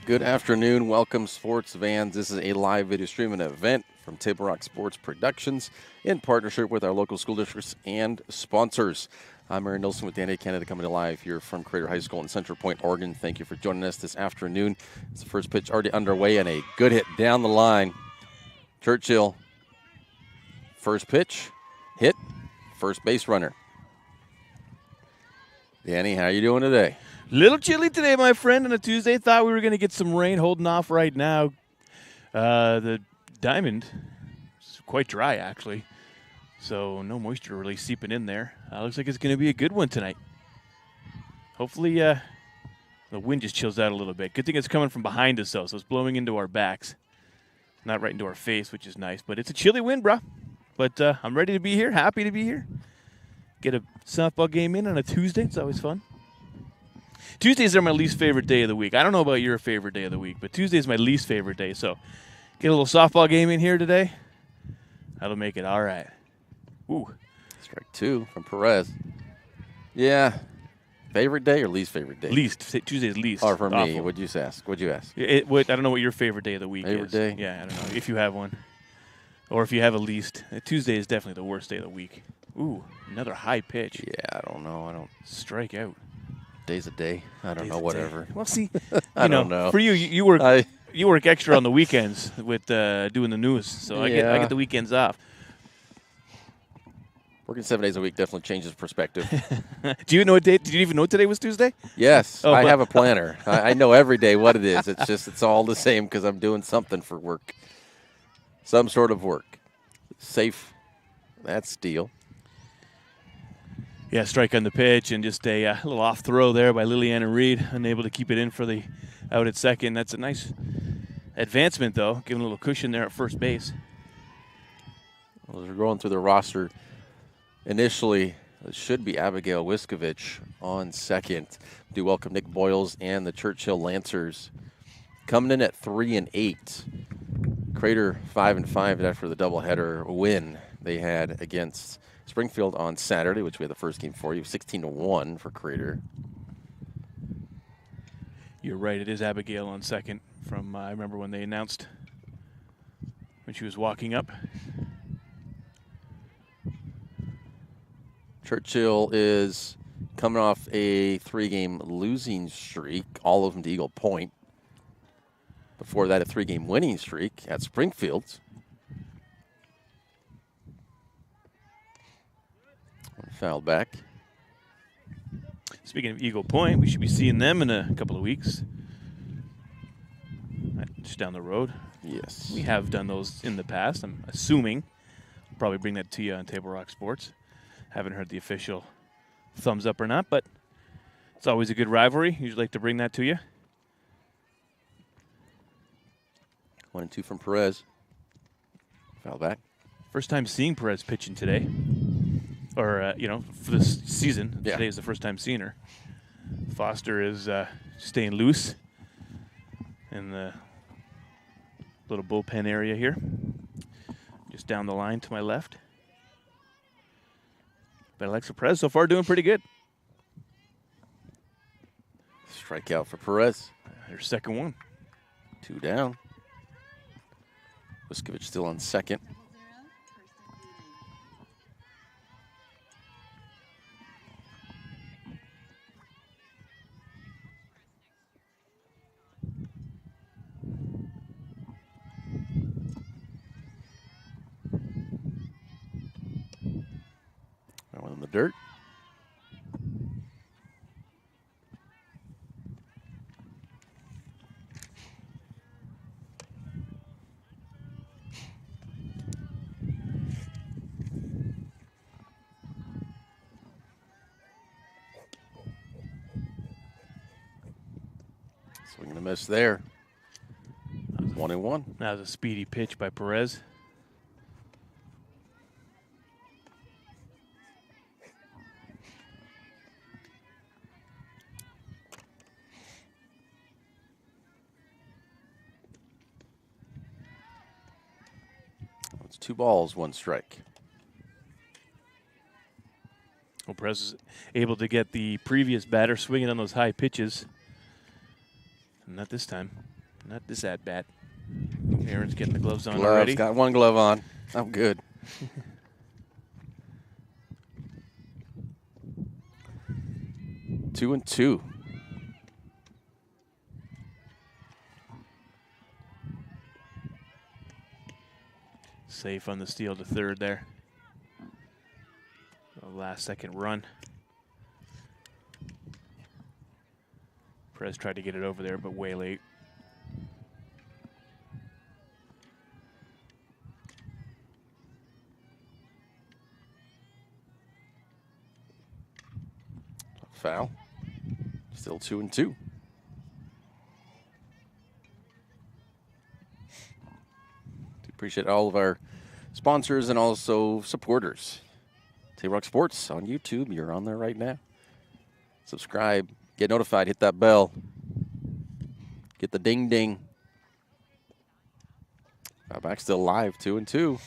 Good afternoon. Welcome, sports fans. This is a live video streaming event from Table Rock Sports Productions in partnership with our local school districts and sponsors. I'm Aaron Nilsson with Dan Canada coming to live here from Crater High School in Central Point, Oregon. Thank you for joining us this afternoon. It's the first pitch already underway and a good hit down the line. Churchill, first pitch, hit, first base runner. Danny, how are you doing today? Little chilly today, my friend, on a Tuesday. Thought we were going to get some rain, holding off right now. The diamond is quite dry, actually, so no moisture really seeping in there. Looks like it's going to be a good one tonight. Hopefully the wind just chills out a little bit. Good thing it's coming from behind us, though, so it's blowing into our backs. Not right into our face, which is nice, but it's a chilly wind, bro. But I'm ready to be here, happy to be here. Get a softball game in on a Tuesday. It's always fun. Tuesdays are my least favorite day of the week. I don't know about your favorite day of the week, but Tuesday is my least favorite day. So get a little softball game in here today. That'll make it all right. Ooh. Strike two from Perez. Yeah. Favorite day or least favorite day? Least. Tuesday's least. Or for me, Awful. what'd you ask? What'd you ask? I don't know what your favorite day of the week Favorite is. day? Yeah, I don't know. If you have one. Or if you have a least. Tuesday is definitely the worst day of the week. Ooh, another high pitch. Yeah, I don't know. I don't. Strike out. Day's a day. I don't Day's know. a Whatever. day. Well, see, I don't know. For you work extra on the weekends with doing the news, so I get the weekends off. Working 7 days a week definitely changes perspective. Do you know what day? Did you even know today was Tuesday? Yes, Oh, I but- have a planner. I know every day what it is. It's all the same because I'm doing something for work, some sort of work. Safe. That's deal. Yeah, strike on the pitch and just a little off throw there by Liliana Reed, unable to keep it in for the out at second. That's a nice advancement, though, giving a little cushion there at first base. Well, as we're going through the roster, initially it should be Abigail Wiskovich on second. Do welcome Nick Boyles and the Churchill Lancers coming in at 3-8. Crater 5-5 after the doubleheader win they had against Springfield on Saturday, which we had the first game for you, 16-1 for Crater. You're right. It is Abigail on second. From I remember when they announced when she was walking up. Churchill is coming off a 3-game losing streak, all of them to Eagle Point. Before that, a 3-game winning streak at Springfield. Fouled back. Speaking of Eagle Point, we should be seeing them in a couple of weeks. Just down the road. Yes. We have done those in the past, I'm assuming. I'll probably bring that to you on Table Rock Sports. Haven't heard the official thumbs up or not, but it's always a good rivalry. Usually like to bring that to you. 1-2 from Perez. Foul back. First time seeing Perez pitching today. Or, for this season. Yeah. Today is the first time seeing her. Foster is staying loose in the little bullpen area here. Just down the line to my left. But Alexa Perez so far doing pretty good. Strikeout for Perez. Her second one. 2 down. Wiskovich still on second. That one in the dirt. Swing and a miss there. 1-1. That was a speedy pitch by Perez. It's 2 balls, 1 strike. Well, Perez is able to get the previous batter swinging on those high pitches. Not this time. Not this at bat. Aaron's getting the gloves on already. Got one glove on. I'm good. Two and two. Safe on the steal to third there. The last second run. Perez tried to get it over there, but way late. Foul. Still 2 and 2. Appreciate all of our sponsors and also supporters. Table Rock Sports on YouTube. You're on there right now. Subscribe. Get notified. Hit that bell. Get the ding ding. Back still live. 2 and 2.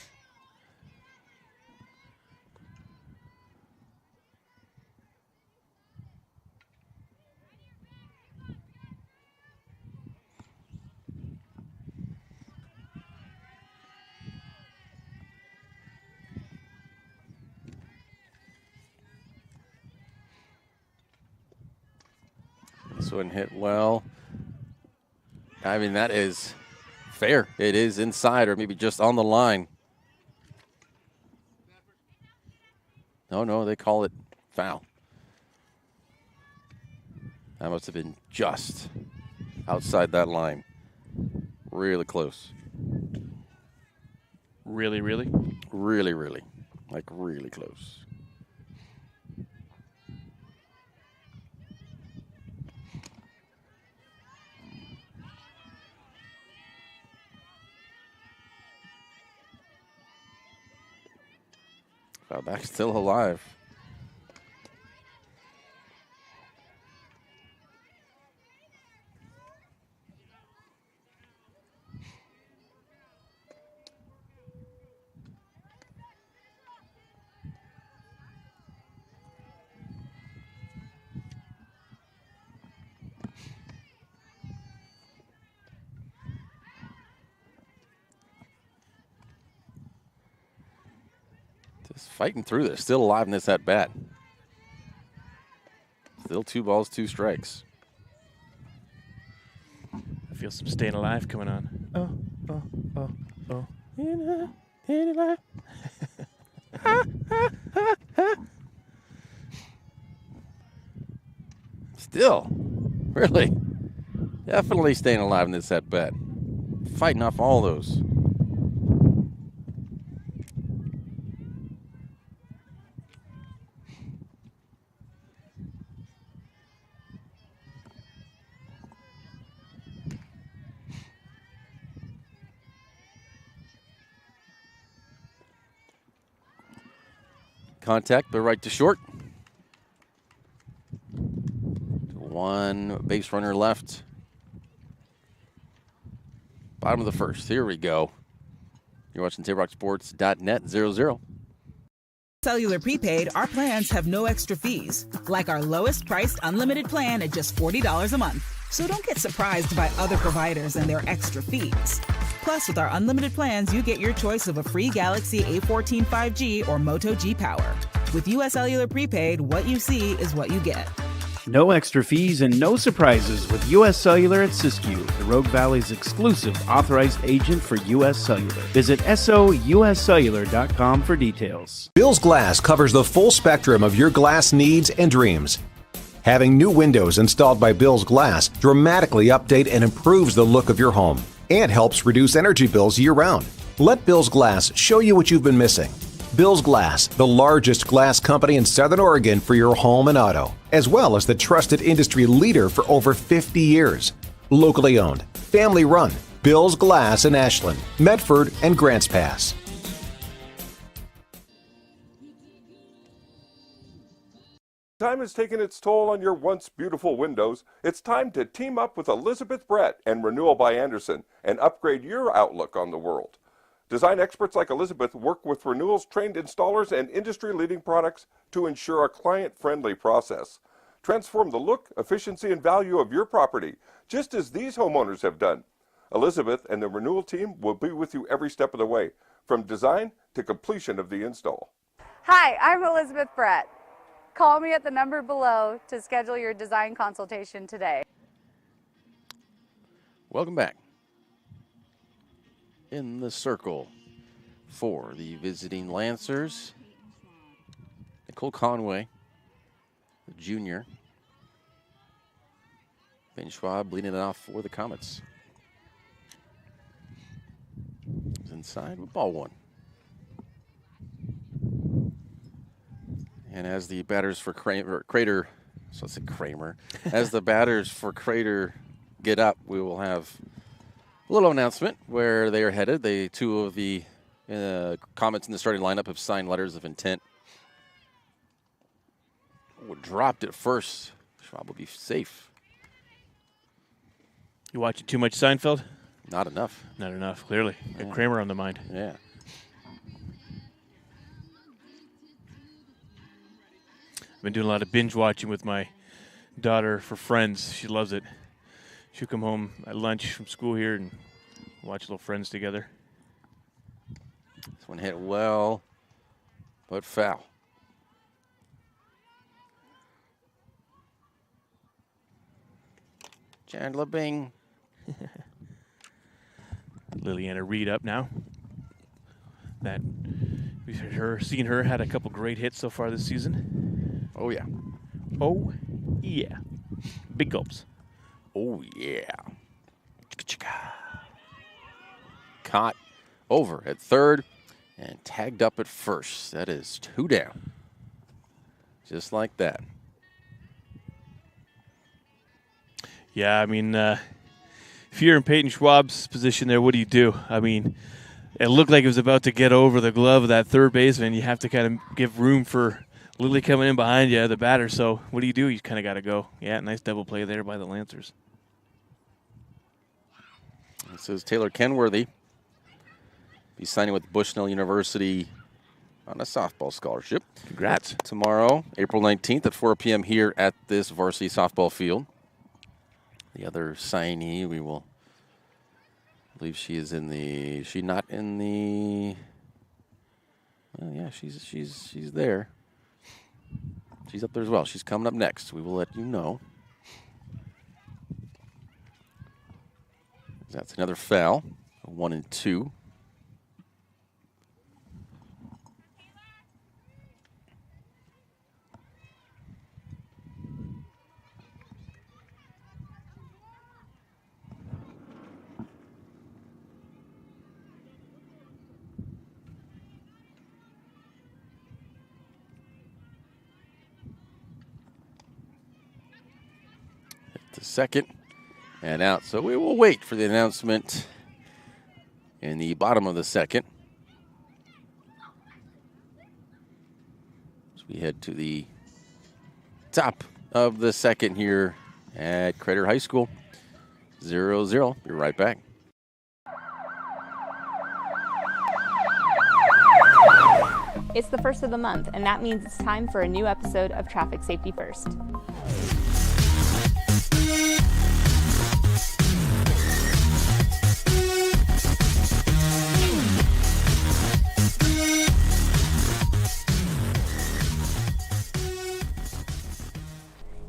This one hit well. I mean, that is fair. It is inside or maybe just on the line. No, they call it foul. That must have been just outside that line. Really close. Really? Really. Like really close. Back still alive. Just fighting through this. Still alive in this at bat. Still 2 balls, 2 strikes. I feel some staying alive coming on. Oh. In alive. Still, really, definitely staying alive in this at bat. Fighting off all those. Contact, but right to short. 1 base runner left. Bottom of the first. Here we go. You're watching TableRockSports.net 0-0. Cellular prepaid, our plans have no extra fees, like our lowest priced unlimited plan at just $40 a month. So don't get surprised by other providers and their extra fees. Plus, with our unlimited plans, you get your choice of a free Galaxy A14 5G or Moto G Power. With US Cellular Prepaid, what you see is what you get. No extra fees and no surprises with US Cellular at Siskiyou, the Rogue Valley's exclusive authorized agent for US Cellular. Visit souscellular.com for details. Bill's Glass covers the full spectrum of your glass needs and dreams. Having new windows installed by Bill's Glass dramatically update and improves the look of your home and helps reduce energy bills year-round. Let Bill's Glass show you what you've been missing. Bill's Glass, the largest glass company in Southern Oregon for your home and auto, as well as the trusted industry leader for over 50 years. Locally owned, family run, Bill's Glass in Ashland, Medford, and Grants Pass. Time has taken its toll on your once beautiful windows. It's time to team up with Elizabeth Brett and Renewal by Andersen and upgrade your outlook on the world. Design experts like Elizabeth work with Renewal's trained installers and industry-leading products to ensure a client-friendly process. Transform the look, efficiency, and value of your property, just as these homeowners have done. Elizabeth and the renewal team will be with you every step of the way, from design to completion of the install. Hi, I'm Elizabeth Brett. Call me at the number below to schedule your design consultation today. Welcome back. In the circle for the visiting Lancers, Nicole Conway, the junior. Ben Schwab leading it off for the Comets. He's inside with ball one. And as the batters for Crater, so I said Kramer, as the batters for Crater get up, we will have a little announcement where they are headed. Two of the Comets in the starting lineup have signed letters of intent. Oh, dropped it first. Schwab will be safe. You watching too much Seinfeld? Not enough. Not enough, clearly. Got Kramer on the mind. Yeah. I've been doing a lot of binge watching with my daughter for Friends. She loves it. She'll come home at lunch from school here and watch little Friends together. This one hit well, but foul. Chandler Bing. Liliana Reed up now. That we've seen her had a couple great hits so far this season. Oh yeah. Oh yeah. Big gulps. Oh yeah. Caught over at third and tagged up at first. That is 2 down. Just like that. Yeah, I mean, if you're in Peyton Schwab's position there, what do? I mean, it looked like it was about to get over the glove of that third baseman. You have to kind of give room for Lily coming in behind you, the batter. So what do? You kind of got to go. Yeah, nice double play there by the Lancers. This is Taylor Kenworthy. He's signing with Bushnell University on a softball scholarship. Congrats. Tomorrow, April 19th at 4 p.m. here at this varsity softball field. The other signee, we will believe she is in the. Is she not in the? Well, yeah, she's there. She's up there as well. She's coming up next. We will let you know. That's another foul. 1 and 2. Second and out. So we will wait for the announcement in the bottom of the second. As we head to the top of the second here at Crater High School. 0-0. Be right back. It's the first of the month, and that means it's time for a new episode of Traffic Safety First.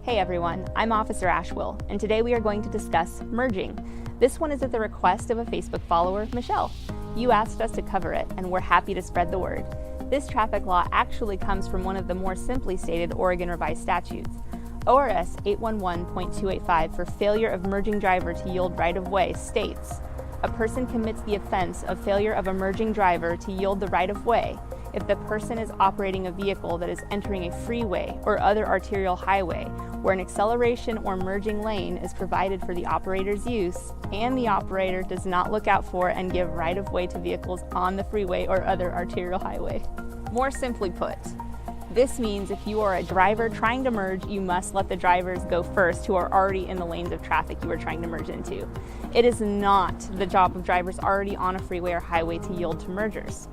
Hey everyone, I'm Officer Ashwill, and today we are going to discuss merging. This one is at the request of a Facebook follower, Michelle. You asked us to cover it, and we're happy to spread the word. This traffic law actually comes from one of the more simply stated Oregon revised statutes. ORS 811.285 for failure of merging driver to yield right-of-way states, a person commits the offense of failure of a merging driver to yield the right-of-way if the person is operating a vehicle that is entering a freeway or other arterial highway where an acceleration or merging lane is provided for the operator's use and the operator does not look out for and give right-of-way to vehicles on the freeway or other arterial highway. More simply put, this means if you are a driver trying to merge, you must let the drivers go first who are already in the lanes of traffic you are trying to merge into. It is not the job of drivers already on a freeway or highway to yield to mergers.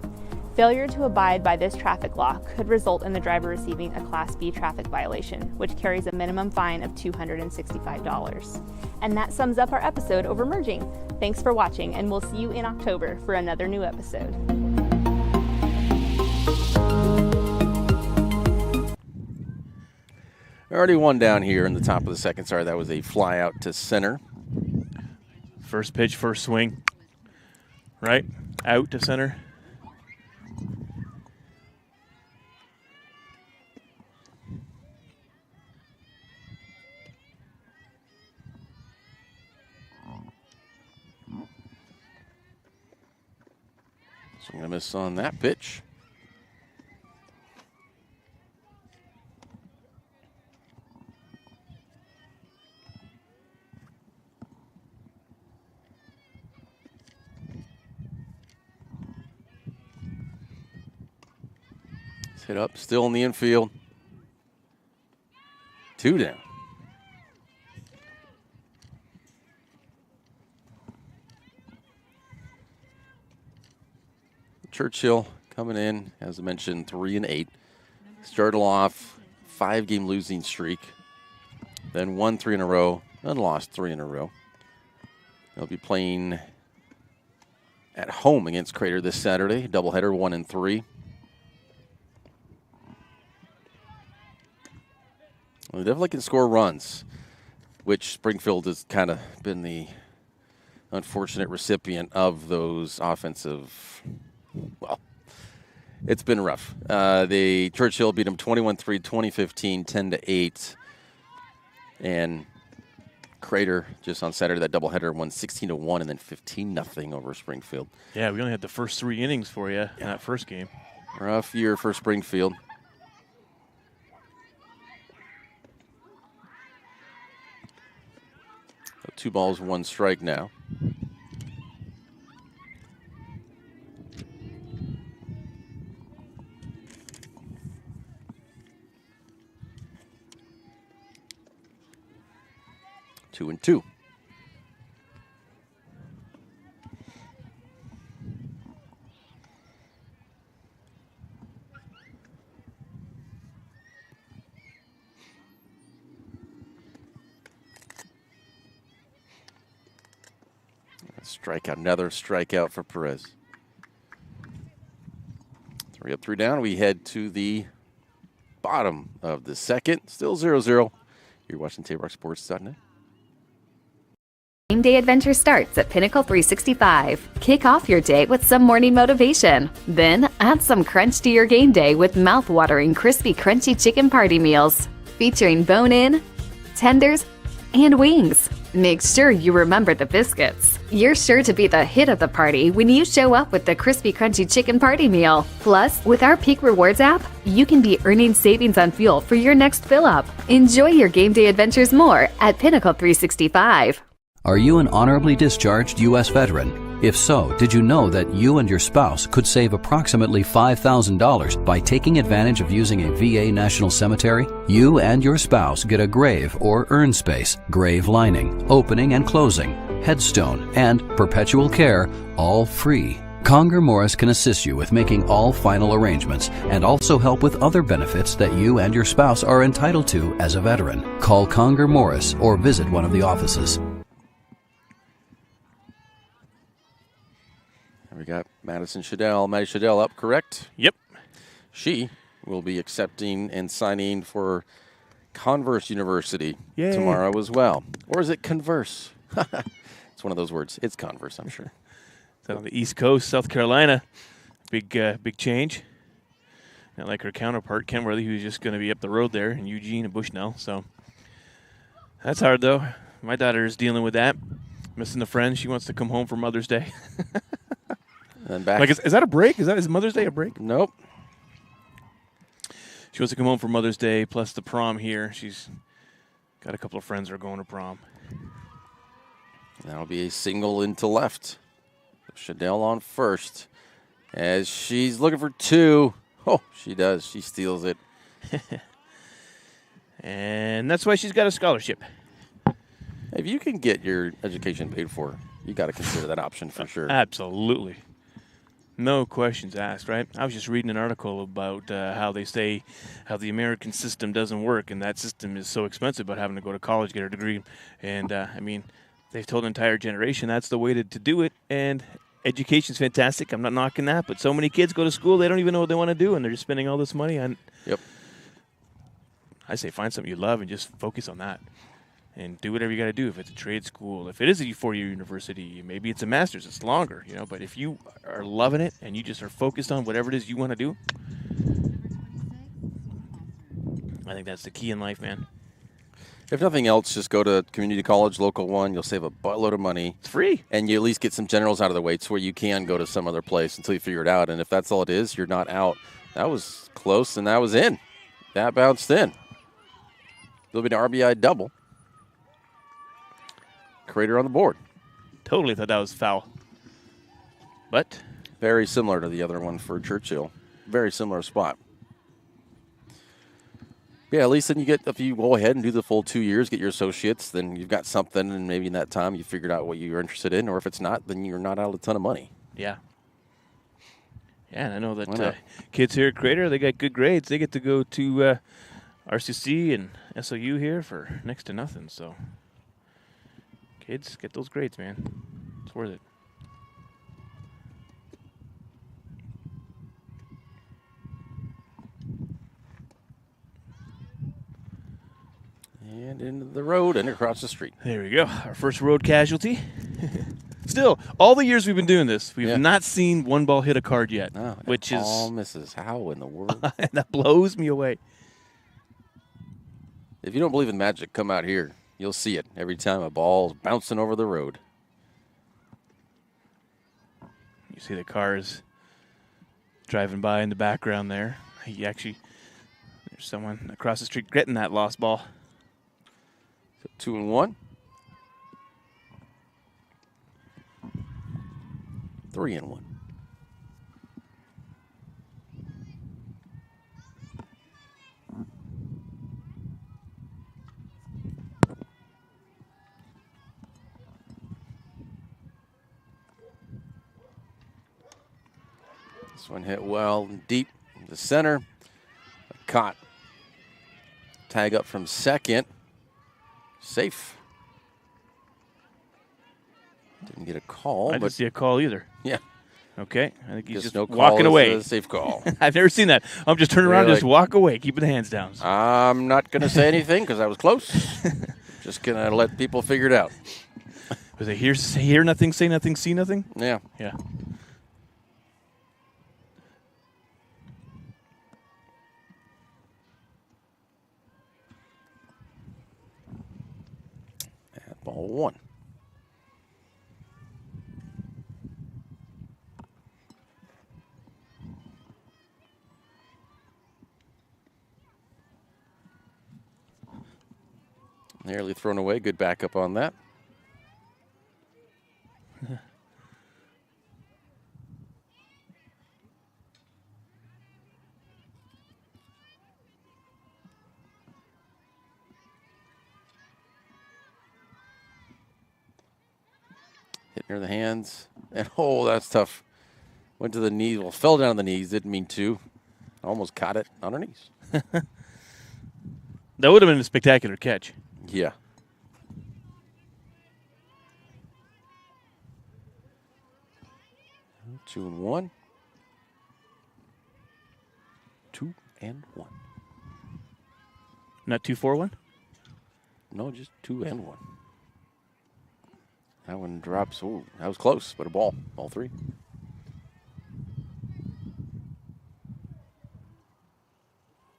Failure to abide by this traffic law could result in the driver receiving a Class B traffic violation, which carries a minimum fine of $265. And that sums up our episode over merging. Thanks for watching, and we'll see you in October for another new episode. Already one down here in the top of the second. Sorry, that was a fly out to center. First pitch, first swing. Right? Out to center. So I'm going to miss on that pitch. Hit up, still in the infield. 2 down. Churchill coming in, as I mentioned, 3-8. Started off 5-game losing streak, then won 3 in a row, then lost 3 in a row. They'll be playing at home against Crater this Saturday, doubleheader, 1-3. Well, they definitely can score runs, which Springfield has kind of been the unfortunate recipient of those offensive. Well, it's been rough. Churchill beat them 21-3, 2015, 10-8, and Crater just on Saturday that doubleheader won 16-1 and then 15-0 over Springfield. Yeah, we only had the first 3 innings for you in that first game. Rough year for Springfield. 2 balls, 1 strike now. Two and 2. Strikeout, another strikeout for Perez. 3 up, 3 down. We head to the bottom of the second. Still 0-0. You're watching TaborRockSports.net. Game day adventure starts at Pinnacle 365. Kick off your day with some morning motivation. Then add some crunch to your game day with mouth-watering crispy crunchy chicken party meals featuring bone-in, tenders, and wings. Make sure you remember the biscuits. You're sure to be the hit of the party when you show up with the crispy crunchy chicken party meal. Plus, with our Peak Rewards app, you can be earning savings on fuel for your next fill-up. Enjoy your game day adventures more at Pinnacle 365. Are you an honorably discharged U.S. veteran? If so, did you know that you and your spouse could save approximately $5,000 by taking advantage of using a VA National Cemetery? You and your spouse get a grave or urn space, grave lining, opening and closing, headstone, and perpetual care, all free. Conger Morris can assist you with making all final arrangements and also help with other benefits that you and your spouse are entitled to as a veteran. Call Conger Morris or visit one of the offices. We got Madison Shadell. Maddie Shadell up, correct? Yep. She will be accepting and signing for Converse University Yay. Tomorrow as well. Or is it Converse? It's one of those words. It's Converse, I'm sure. Is that on the East Coast, South Carolina? Big change. Not like her counterpart, Kenworthy, who's just going to be up the road there in Eugene and Bushnell. So that's hard, though. My daughter is dealing with that. Missing the friend. She wants to come home for Mother's Day. And back. Like, is that a break? Is Mother's Day a break? Nope. She wants to come home for Mother's Day, plus the prom here. She's got a couple of friends who are going to prom. That'll be a single into left. Shadell on first. As she's looking for 2. Oh, she does. She steals it. And that's why she's got a scholarship. If you can get your education paid for, you got to consider that option for sure. Absolutely. No questions asked, right? I was just reading an article about how they say how the American system doesn't work, and that system is so expensive about having to go to college, get a degree. And, I mean, they've told an entire generation that's the way to do it, and education's fantastic. I'm not knocking that, but so many kids go to school, they don't even know what they want to do, and they're just spending all this money on. Yep. I say find something you love and just focus on that. And do whatever you got to do. If it's a trade school, if it is a 4-year university, maybe it's a master's, it's longer, you know. But if you are loving it and you just are focused on whatever it is you want to do, I think that's the key in life, man. If nothing else, just go to community college, local one. You'll save a buttload of money. It's free. And you at least get some generals out of the way to where you can go to some other place until you figure it out. And if that's all it is, you're not out. That was close, and that was in. That bounced in. It'll be an RBI double. Crater on the board. Totally thought that was foul. But very similar to the other one for Churchill. Very similar spot. Yeah, at least then you get, if you go ahead and do the full 2 years, get your associates, then you've got something, and maybe in that time you figured out what you're interested in, or if it's not, then you're not out a ton of money. Yeah. Yeah, and I know that kids here at Crater, they got good grades. They get to go to RCC and SOU here for next to nothing, so kids, get those grades, man. It's worth it. And into the road and across the street. There we go. Our first road casualty. Still, all the years we've been doing this, we've not seen one ball hit a card yet, which is all misses. How in the world? That blows me away. If you don't believe in magic, come out here. You'll see it every time a ball's bouncing over the road. You see the cars driving by in the background there. There's someone across the street getting that lost ball. So 2-1. 3-1. This one hit well and deep in the center. Caught. Tag up from second. Safe. Didn't get a call. I didn't see a call either. Yeah. Okay. I think he's just no walking away. A safe call. I've never seen that. I'm just turning around and just walk away, keeping the hands down. I'm not going to say anything because I was close. Just going to let people figure it out. Was it hear nothing, say nothing, see nothing? Yeah. Yeah. Ball one. Nearly thrown away. Good backup on that. Hit near the hands. And, oh, that's tough. Went to the knees. Well, fell down on the knees. Didn't mean to. Almost caught it on her knees. That would have been a spectacular catch. Yeah. Two and one. 2-1. Not 2-4-1? No, just 2-1. That one drops. Ooh, that was close, but a ball. Ball three.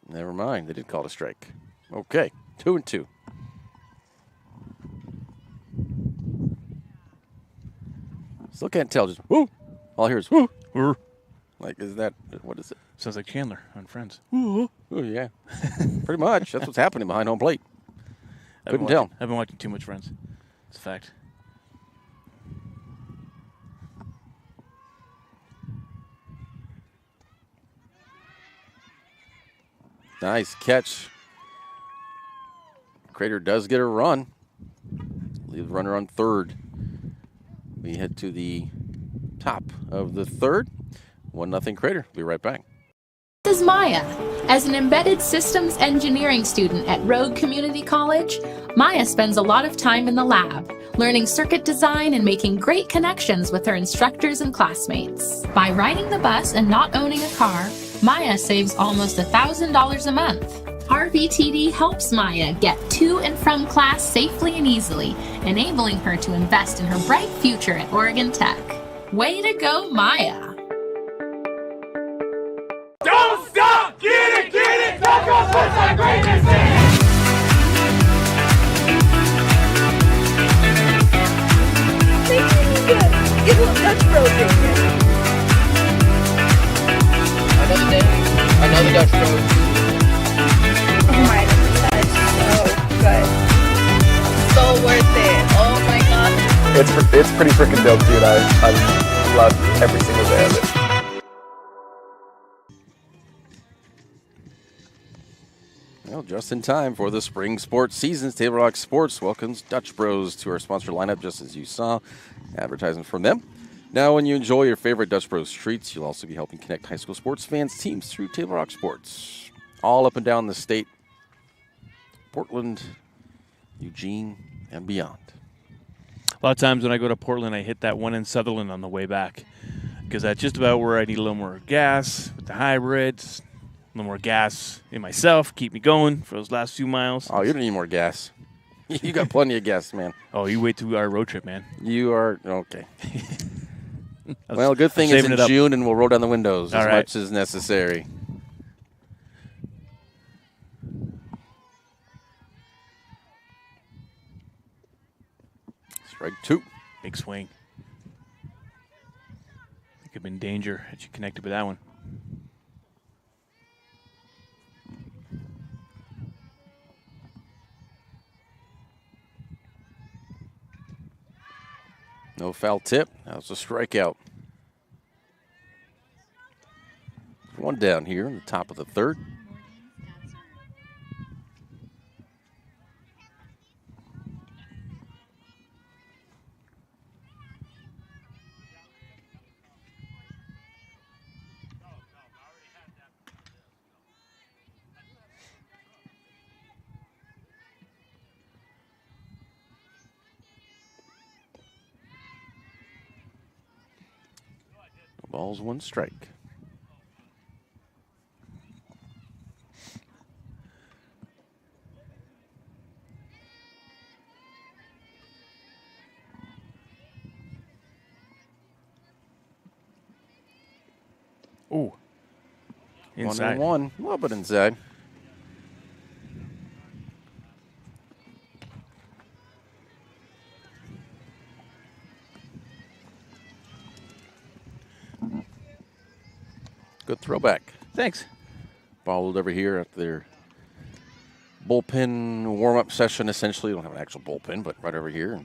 Never mind. They did call it a strike. Okay. 2-2. Still can't tell. Just whoo. All I hear is whoo. Like, is that, what is it? Sounds like Chandler on Friends. Ooh, yeah. Pretty much. That's what's happening behind home plate. Couldn't tell. I've been watching too much Friends. It's a fact. Nice catch. Crater does get a run. Leave the runner on third. We head to the top of the third. 1-0 Crater. Be right back. This is Maya. As an embedded systems engineering student at Rogue Community College, Maya spends a lot of time in the lab, learning circuit design and making great connections with her instructors and classmates. By riding the bus and not owning a car, Maya saves almost $1,000 a month. RVTD helps Maya get to and from class safely and easily, enabling her to invest in her bright future at Oregon Tech. Way to go, Maya! Don't stop! Get it! Don't go put that greatness in! Give a Dutch Bros in. Another day, another Dutch Bros. Oh my god, so good. So worth it. Oh my god. It's pretty freaking dope, dude. I love every single day of it. Well, just in time for the spring sports season, Table Rock Sports welcomes Dutch Bros to our sponsor lineup, just as you saw. Advertising from them. Now, when you enjoy your favorite Dutch Bros treats, you'll also be helping connect high school sports fans' teams through Table Rock Sports. All up and down the state, Portland, Eugene, and beyond. A lot of times when I go to Portland, I hit that one in Sutherland on the way back because that's just about where I need a little more gas with the hybrids, a little more gas in myself, keep me going for those last few miles. Oh, you don't need more gas. You got plenty of gas, man. Oh, you wait till our road trip, man. You are, okay. Well, good thing it's in June and we'll roll down the windows as much as necessary. Strike two. Big swing. It could have been danger had you connected with that one. No foul tip. That was a strikeout. One down here in the top of the third. Ball's one strike. Ooh. Inside. 1-1. A little bit inside. Good throwback. Thanks. Followed over here at their bullpen warm-up session, essentially. Don't have an actual bullpen, but right over here. And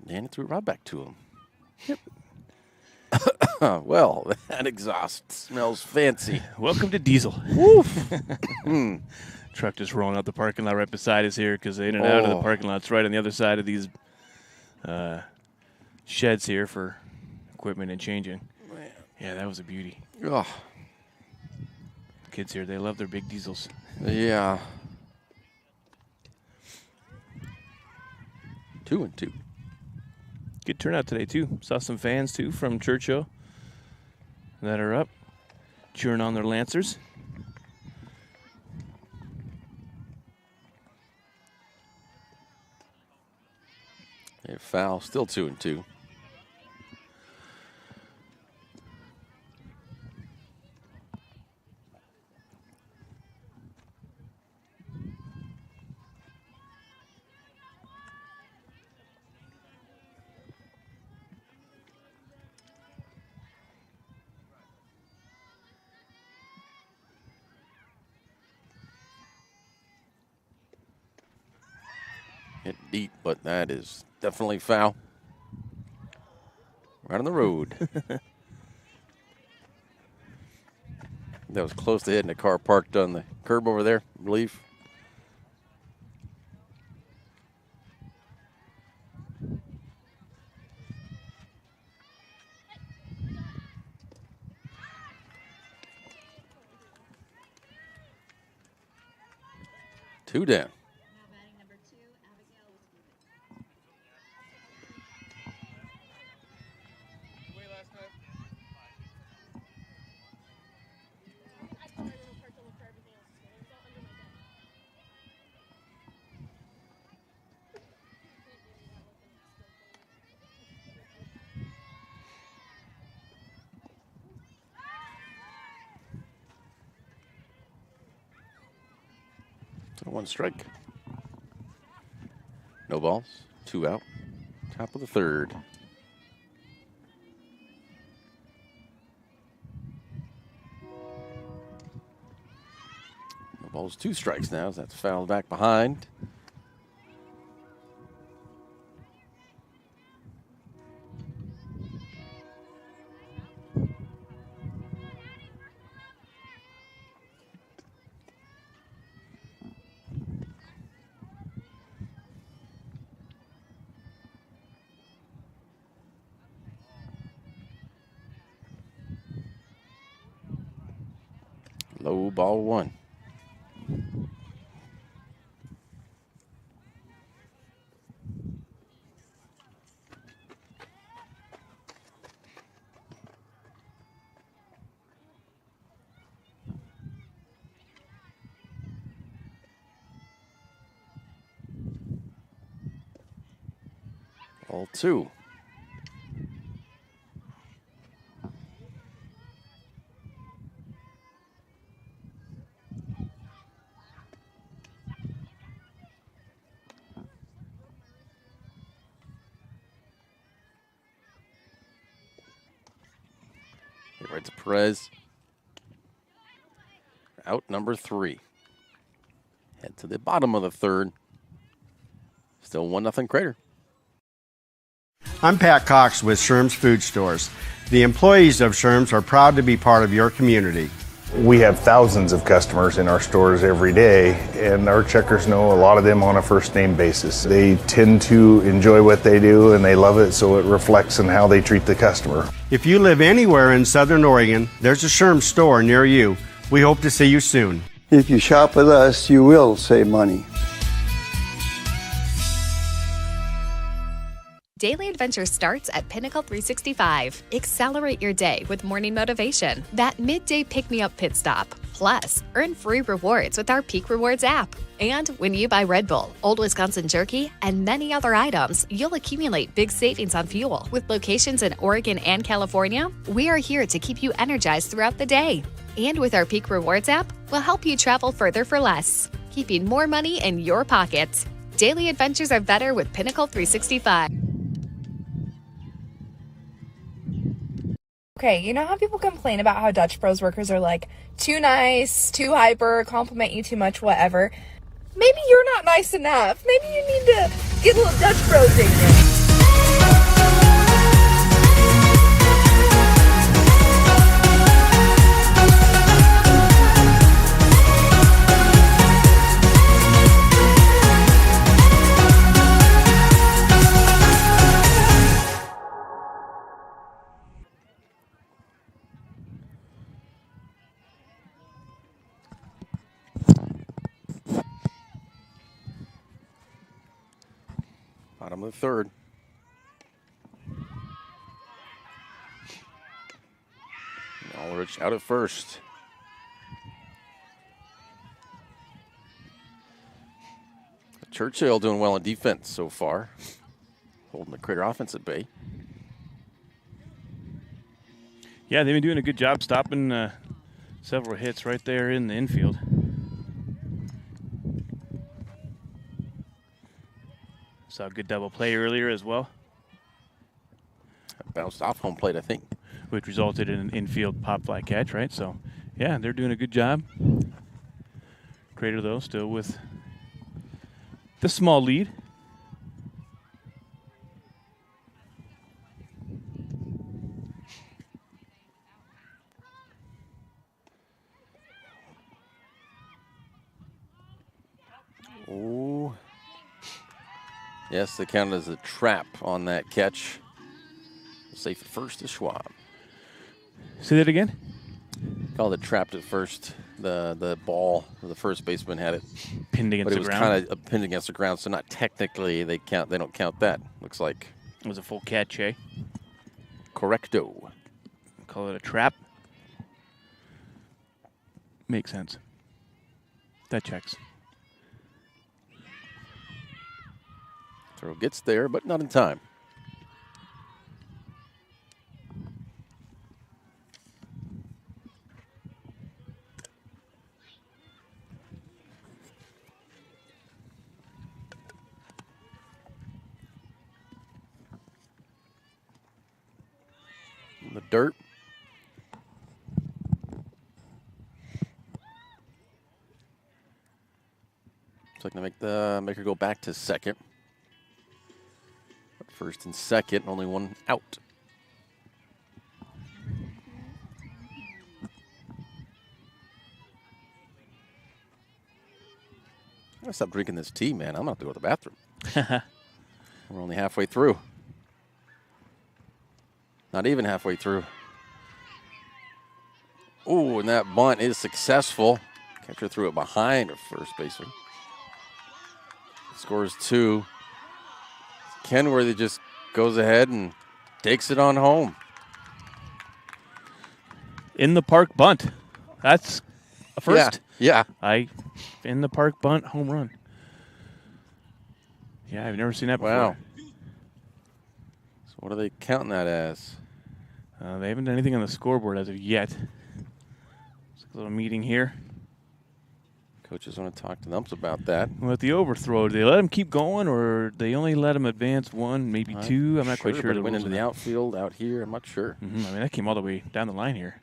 Danny threw it right back to him. Yep. Well, that exhaust smells fancy. Welcome to Diesel. Woof. Truck just rolling out the parking lot right beside us here because in and out of the parking lot's right on the other side of these sheds here for equipment and changing. Man. Yeah, that was a beauty. Oh. Kids here, they love their big diesels. Yeah. 2-2. Good turnout today, too. Saw some fans, too, from Churchill that are up, cheering on their Lancers. A foul, still 2-2. Hit deep, but that is definitely foul. Right on the road. That was close to hitting a car parked on the curb over there, I believe. 2 down. So 1 strike. No balls, 2 out. Top of the 3rd. No balls, 2 strikes now as that's fouled back behind. Low ball 1. Ball 2. Right to Perez. Out number 3. Head to the bottom of the 3rd. Still 1-0 Crater. I'm Pat Cox with Sherm's Food Stores. The employees of Sherm's are proud to be part of your community. We have thousands of customers in our stores every day, and our checkers know a lot of them on a first name basis. They tend to enjoy what they do and they love it, so it reflects in how they treat the customer. If you live anywhere in Southern Oregon, there's a Sherm's store near you. We hope to see you soon. If you shop with us, you will save money. Daily adventure starts at Pinnacle 365. Accelerate your day with morning motivation. That midday pick-me-up pit stop. Plus, earn free rewards with our Peak Rewards app. And when you buy Red Bull, Old Wisconsin Jerky, and many other items, you'll accumulate big savings on fuel. With locations in Oregon and California, we are here to keep you energized throughout the day. And with our Peak Rewards app, we'll help you travel further for less, keeping more money in your pocket. Daily adventures are better with Pinnacle 365. Okay, you know how people complain about how Dutch Bros workers are like too nice, too hyper, compliment you too much, whatever. Maybe you're not nice enough. Maybe you need to get a little Dutch Bros in you. Bottom of the 3rd. Ulrich out at first. Churchill doing well on defense so far, holding the Crater offense at bay. Yeah, they've been doing a good job stopping several hits right there in the infield. Saw a good double play earlier as well. Bounced off home plate, I think. Which resulted in an infield pop fly catch, right? So, yeah, they're doing a good job. Crater, though, still with the small lead. Oh. Yes, they counted as a trap on that catch. Safe at first to Schwab. Say that again? Called it trapped at first the ball. The first baseman had it pinned against the ground. But it was kind of pinned against the ground, so not technically they don't count that. Looks like it was a full catch, eh? Correcto. Call it a trap. Makes sense. That checks. Throw gets there, but not in time. In the dirt. Looks like they make her go back to second. First and second, only one out. I'm gonna stop drinking this tea, man. I'm gonna have to go to the bathroom. We're only halfway through. Not even halfway through. Oh, and that bunt is successful. Catcher threw it behind her first baseman. Scores 2. Kenworthy just goes ahead and takes it on home. In the park bunt. That's a first. Yeah. In the park bunt, home run. Yeah, I've never seen that before. Wow. So what are they counting that as? They haven't done anything on the scoreboard as of yet. It's a little meeting here. Coaches want to talk to the umps about that. Well, at the overthrow, do they let him keep going, or they only let him advance 1, maybe 2? I'm not quite sure. But it went into the outfield out here. I'm not sure. I mean, that came all the way down the line here.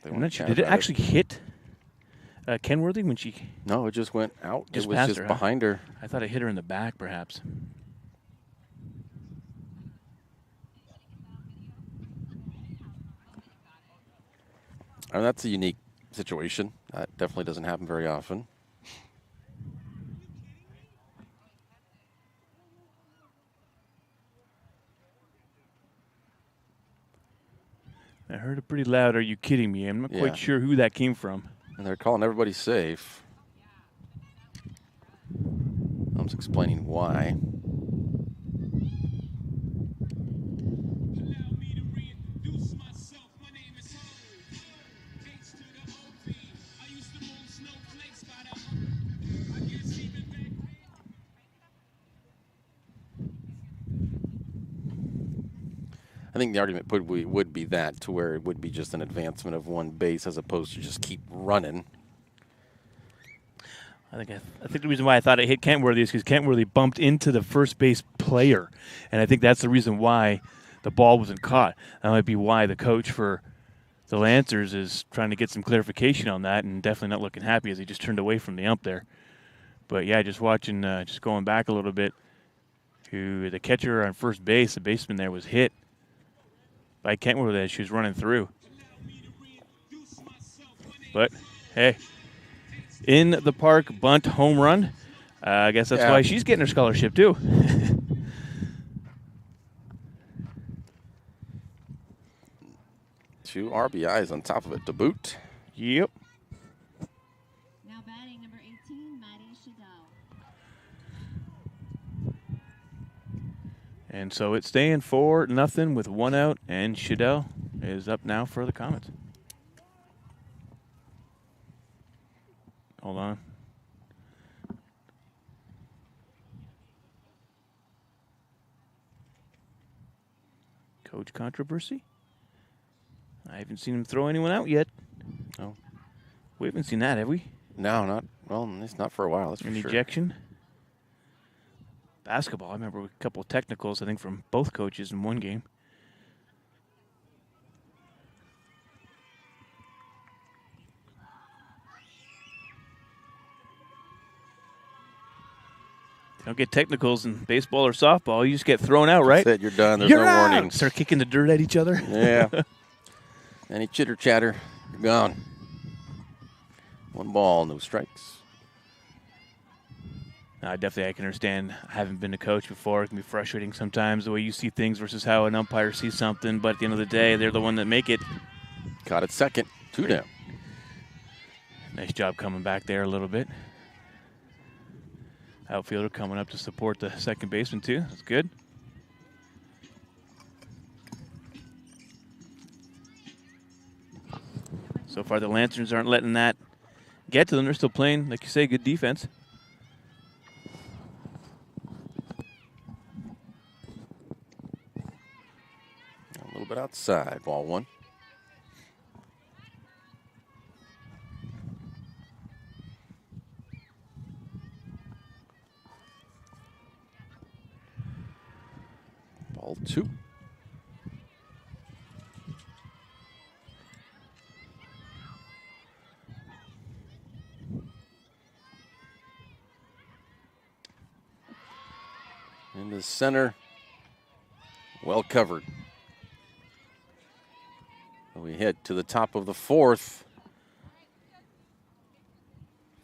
I'm not sure. Did it actually hit Kenworthy when she? No, it just went out. Just it was past just her, behind her. I thought it hit her in the back, perhaps. I mean, that's a unique situation. That definitely doesn't happen very often. I heard it pretty loud. Are you kidding me? I'm not quite sure who that came from. And they're calling everybody safe. I was explaining why. I think the argument would be that, to where it would be just an advancement of 1 base as opposed to just keep running. I think the reason why I thought it hit Kenworthy is because Kenworthy bumped into the first base player, and I think that's the reason why the ball wasn't caught. That might be why the coach for the Lancers is trying to get some clarification on that, and definitely not looking happy as he just turned away from the ump there. But yeah, just watching, just going back a little bit, to the catcher on first base, the baseman there was hit by Kenworthy as she was running through. But hey, in the park bunt home run. I guess that's why she's getting her scholarship too. 2 RBIs on top of it to boot. Yep. Now batting number 18, Maddie Shadell. And so it's staying 4-0 with 1 out, and Shadell is up now for the Comets. Hold on. Coach controversy? I haven't seen him throw anyone out yet. No. We haven't seen that, have we? No, not, well, it's not for a while, that's for An sure. ejection? Basketball, I remember a couple of technicals, I think, from both coaches in one game. You don't get technicals in baseball or softball. You just get thrown out, right? That's it, you're done. There's You're no out! warning. Start kicking the dirt at each other. Yeah. Any chitter chatter, you're gone. 1 ball, no strikes. I can understand. I haven't been a coach before. It can be frustrating sometimes the way you see things versus how an umpire sees something. But at the end of the day, they're the one that make it. Caught it second. 2 down. Nice job coming back there a little bit. Outfielder coming up to support the second baseman, too. That's good. So far, the Lancers aren't letting that get to them. They're still playing, like you say, good defense. A little bit outside, ball 1. Ball 2. In the center, well covered. We head to the top of the 4th.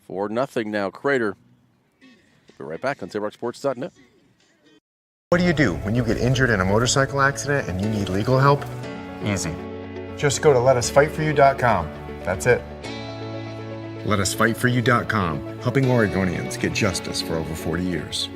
4-0 now, Crater. We'll be right back on TablRockSports.net. What do you do when you get injured in a motorcycle accident and you need legal help? Easy. Just go to letusfightforyou.com. That's it. Letusfightforyou.com, helping Oregonians get justice for over 40 years.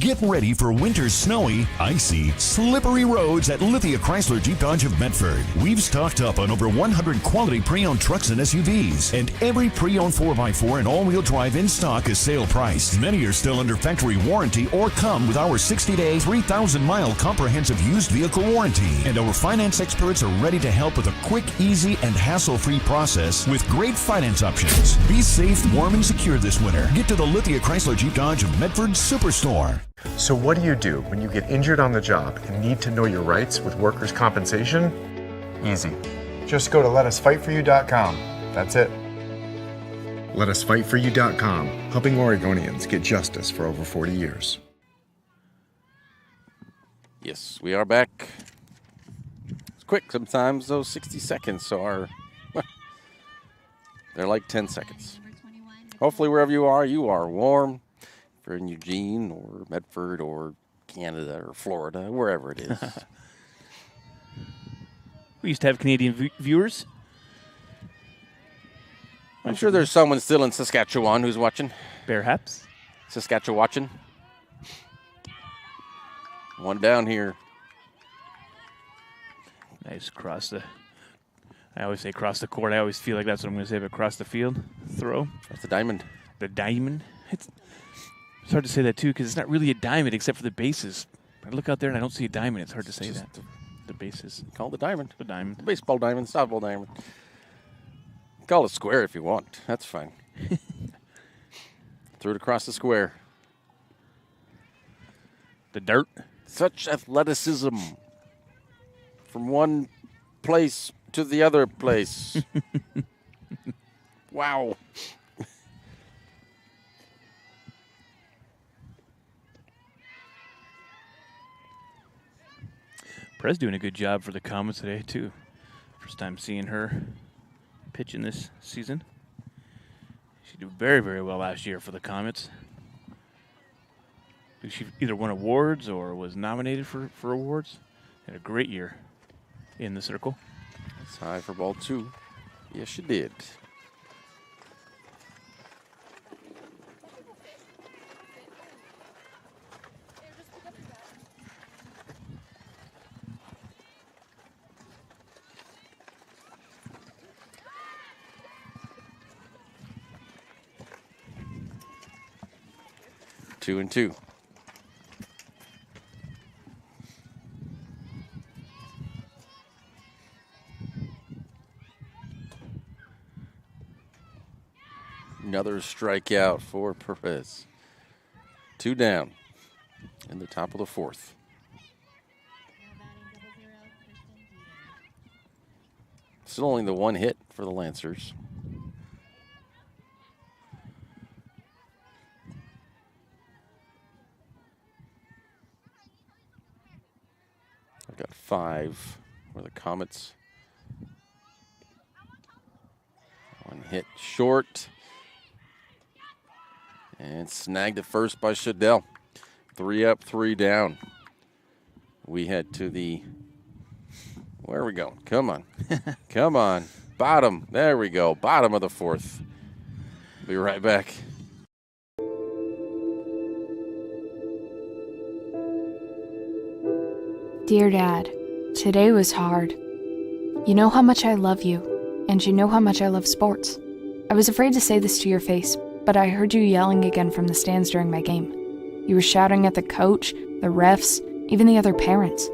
Get ready for winter's snowy, icy, slippery roads at Lithia Chrysler Jeep Dodge of Medford. We've stocked up on over 100 quality pre-owned trucks and SUVs, and every pre-owned 4x4 and all-wheel drive in stock is sale price. Many are still under factory warranty or come with our 60-day, 3,000-mile comprehensive used vehicle warranty. And our finance experts are ready to help with a quick, easy, and hassle-free process with great finance options. Be safe, warm, and secure this winter. Get to the Lithia Chrysler Jeep Dodge of Medford Superstore. So what do you do when you get injured on the job and need to know your rights with workers' compensation? Easy. Just go to letusfightforyou.com. That's it. Letusfightforyou.com, helping Oregonians get justice for over 40 years. Yes, we are back. It's quick sometimes, those 60 seconds are, they're like 10 seconds. Hopefully wherever you are warm. If you're in Eugene or Medford or Canada or Florida, wherever it is. We used to have Canadian viewers. I'm sure there's someone still in Saskatchewan who's watching. Perhaps. Saskatchewan. One down here. Nice cross the. I always say cross the court. I always feel like that's what I'm going to say, but cross the field throw. That's the diamond. The diamond. It's hard to say that, too, because it's not really a diamond except for the bases. I look out there and I don't see a diamond. It's hard to say that. The bases. Call it the diamond. The diamond. The baseball diamond, softball diamond. Call it square if you want. That's fine. Threw it across the square. The dirt. Such athleticism from one place to the other place. Wow. Prez doing a good job for the Comets today, too. First time seeing her pitch in this season. She did very, very well last year for the Comets. She either won awards or was nominated for awards. Had a great year in the circle. That's high for ball 2. Yes, she did. Two and two. Another strikeout for Perez. 2 down in the top of the 4th. Still only the 1 hit for the Lancers. I've got 5 for the Comets. 1 hit short. And snagged at first by Shadell. 3 up, 3 down. We head to the Where are we going? Come on. Come on. Bottom. There we go. Bottom of the fourth. Be right back. Dear Dad, today was hard. You know how much I love you, and you know how much I love sports. I was afraid to say this to your face, but I heard you yelling again from the stands during my game. You were shouting at the coach, the refs, even the other parents.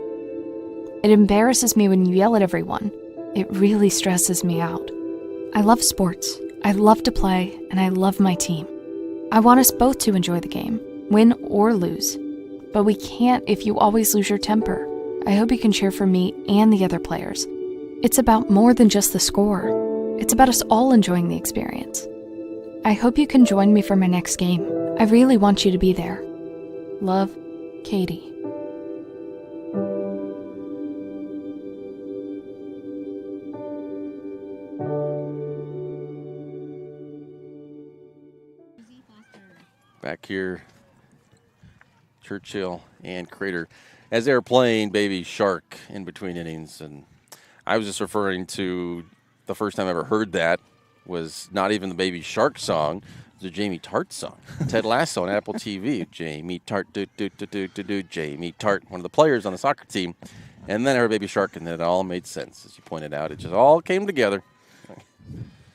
It embarrasses me when you yell at everyone. It really stresses me out. I love sports. I love to play, and I love my team. I want us both to enjoy the game, win or lose. But we can't if you always lose your temper. I hope you can cheer for me and the other players. It's about more than just the score. It's about us all enjoying the experience. I hope you can join me for my next game. I really want you to be there. Love, Katie. Back here, Churchill and Crater, as they were playing Baby Shark in between innings. And I was just referring to the first time I ever heard that was not even the Baby Shark song. It was a Jamie Tart song. Ted Lasso on Apple TV. Jamie Tart, Jamie Tart, one of the players on the soccer team. And then I heard Baby Shark, and then it all made sense. As you pointed out, it just all came together.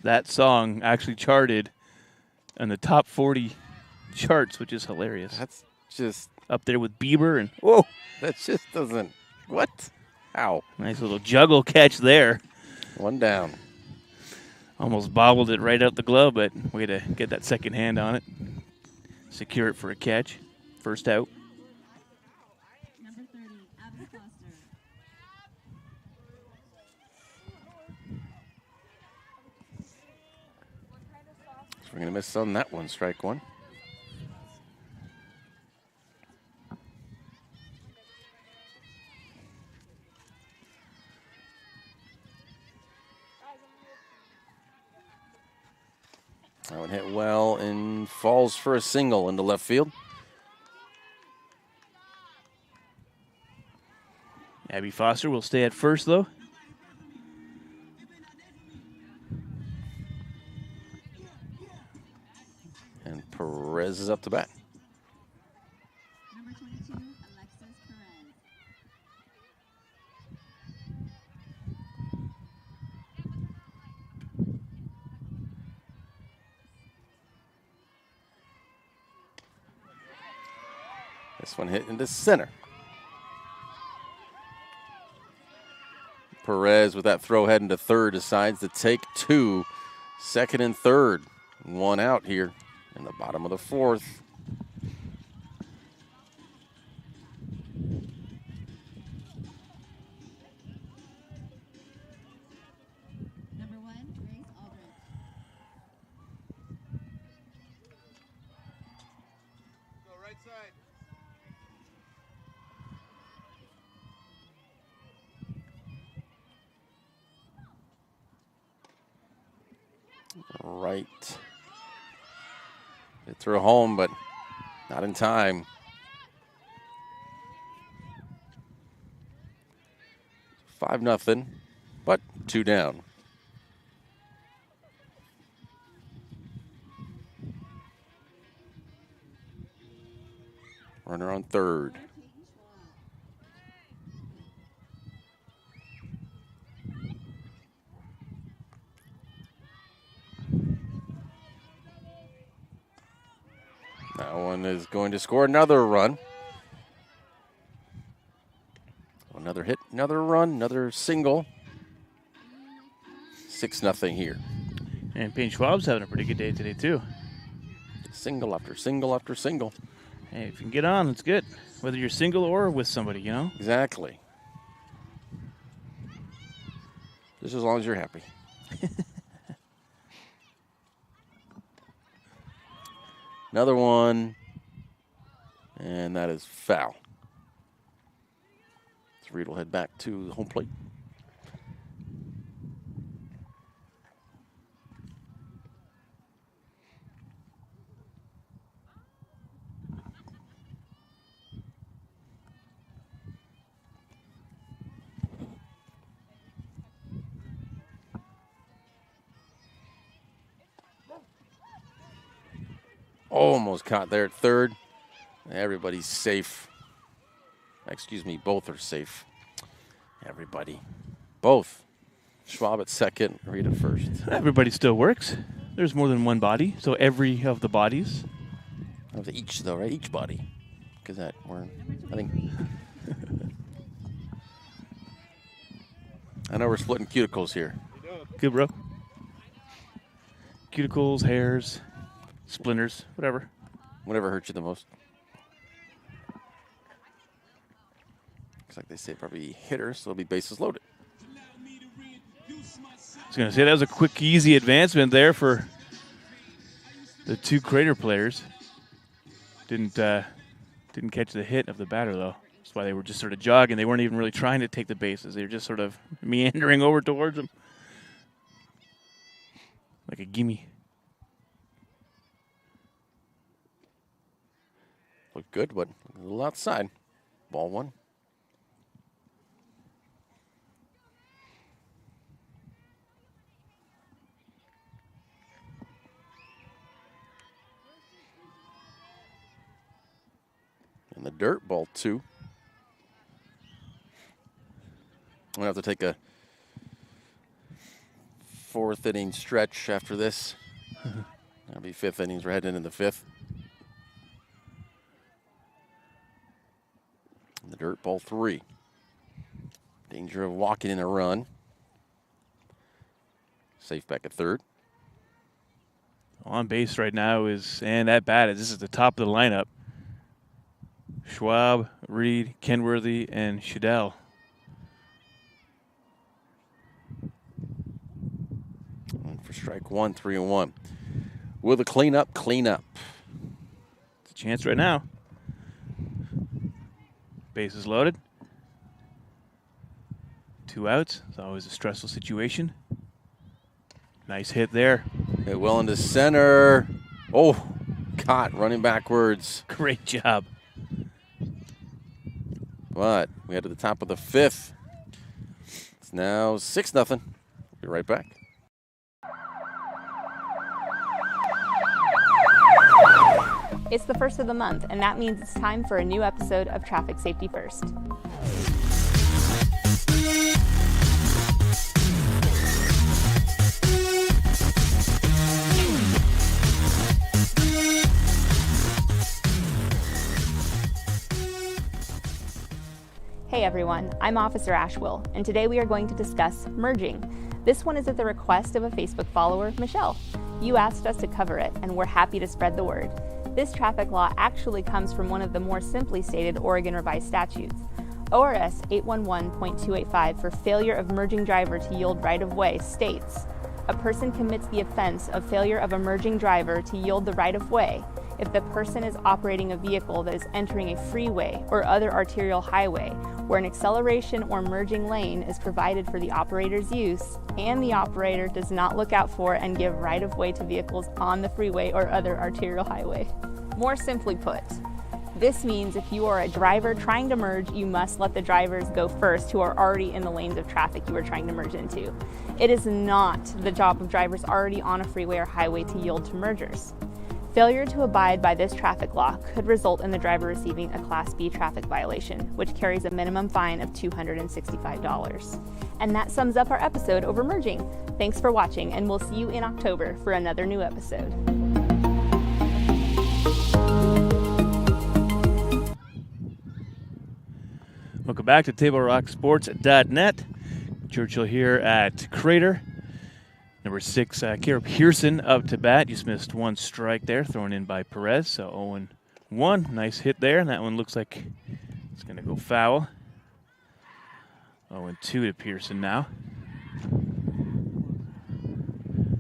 That song actually charted in the top 40 charts, which is hilarious. That's just up there with Bieber and whoa. That just doesn't. What? How? Nice little juggle catch there. One down. Almost bobbled it right out the glove, but way to get that second hand on it. Secure it for a catch. First out. Number 30, Abby Foster. So we're going to miss on that one. Strike one. That one hit well and falls for a single into left field. Abby Foster will stay at first, though. And Perez is up to bat. Number 22, Alexis Perez. This one hit into center. Perez with that throw heading to third decides to take two. Second and third. One out here in the bottom of the fourth. Number 1, Grace Aldrich. Go right side. Right. It threw home, but not in time. – 5-0, but 2 down. Runner on third. That one is going to score another run. Another hit, another run, another single. 6-0 here. And Payne Schwab's having a pretty good day today, too. Single after single after single. Hey, if you can get on, it's good. Whether you're single or with somebody, you know? Exactly. Just as long as you're happy. Another one. And that is foul. So Reed will head back to the home plate. almost caught there at third. Everybody's safe. Excuse me, both are safe. Everybody. Both. Schwab at second, Reed at first. Everybody still works. There's more than one body, so every of the bodies. Of each, though, right? Each body. Because that, I think. I know we're splitting cuticles here. Good, bro. Cuticles, hairs, splinters, whatever. Whatever hurts you the most. Looks like they say probably hitter, so it'll be bases loaded. I was going to say that was a quick, easy advancement there for the two Crater players. Didn't catch the hit of the batter, though. That's why they were just sort of jogging. They weren't even really trying to take the bases. They were just sort of meandering over towards them. Like a gimme. Looked good, but a little outside. Ball one. In the dirt, ball two. We'll have to take a fourth inning stretch after this. That'll be fifth innings. We're heading into the fifth. In the dirt, ball three. Danger of walking in a run. Safe back at third. On base right now is, and at bat, this is the top of the lineup. Schwab, Reed, Kenworthy, and Shadell. And for strike one, 3-1. Will the cleanup clean up? It's a chance right now. Bases loaded. 2 outs. It's always a stressful situation. Nice hit there. Hit well into center. Oh, caught running backwards. Great job. But we head to the top of the fifth. It's now 6-0. Be right back. It's the first of the month, and that means it's time for a new episode of Traffic Safety First. Hey everyone, I'm Officer Ashwill, and today we are going to discuss merging. This one is at the request of a Facebook follower, Michelle. You asked us to cover it, and we're happy to spread the word. This traffic law actually comes from one of the more simply stated Oregon revised statutes. ORS 811.285 for failure of merging driver to yield right-of-way states, a person commits the offense of failure of a merging driver to yield the right-of-way if the person is operating a vehicle that is entering a freeway or other arterial highway where an acceleration or merging lane is provided for the operator's use and the operator does not look out for and give right-of-way to vehicles on the freeway or other arterial highway. More simply put, this means if you are a driver trying to merge, you must let the drivers go first who are already in the lanes of traffic you are trying to merge into. It is not the job of drivers already on a freeway or highway to yield to mergers. Failure to abide by this traffic law could result in the driver receiving a Class B traffic violation, which carries a minimum fine of $265. And that sums up our episode over merging. Thanks for watching, and we'll see you in October for another new episode. Welcome back to TableRockSports.net. Churchill here at Crater. Number 6, Kara Pearson up to bat. Just missed one strike there, thrown in by Perez. So 0-1. Nice hit there, and that one looks like it's going to go foul. 0-2 to Pearson now.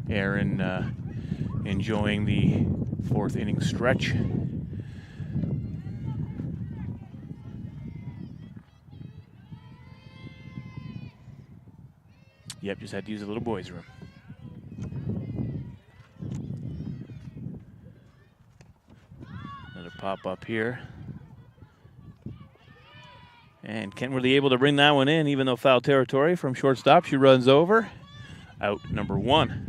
Aaron enjoying the 4th inning stretch. Yep, just had to use a little boys' room. Another pop up here. And Kenworthy able to bring that one in, even though foul territory from shortstop. She runs over. Out number 1.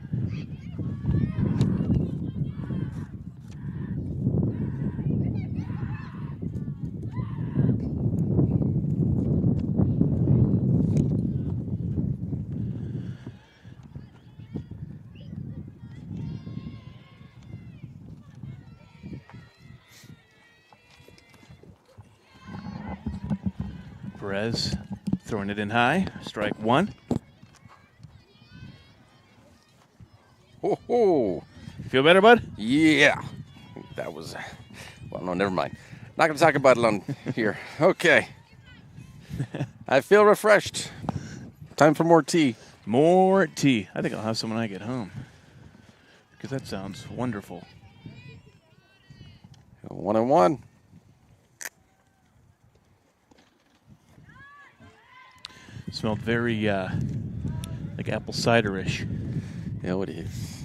Perez throwing it in high. Strike one. Oh, feel better, bud? Yeah. That was, well, no, never mind. Not going to talk about it on here. Okay. I feel refreshed. Time for more tea. More tea. I think I'll have some when I get home, because that sounds wonderful. 1-1. Smelled very like apple cider-ish. Yeah, it is.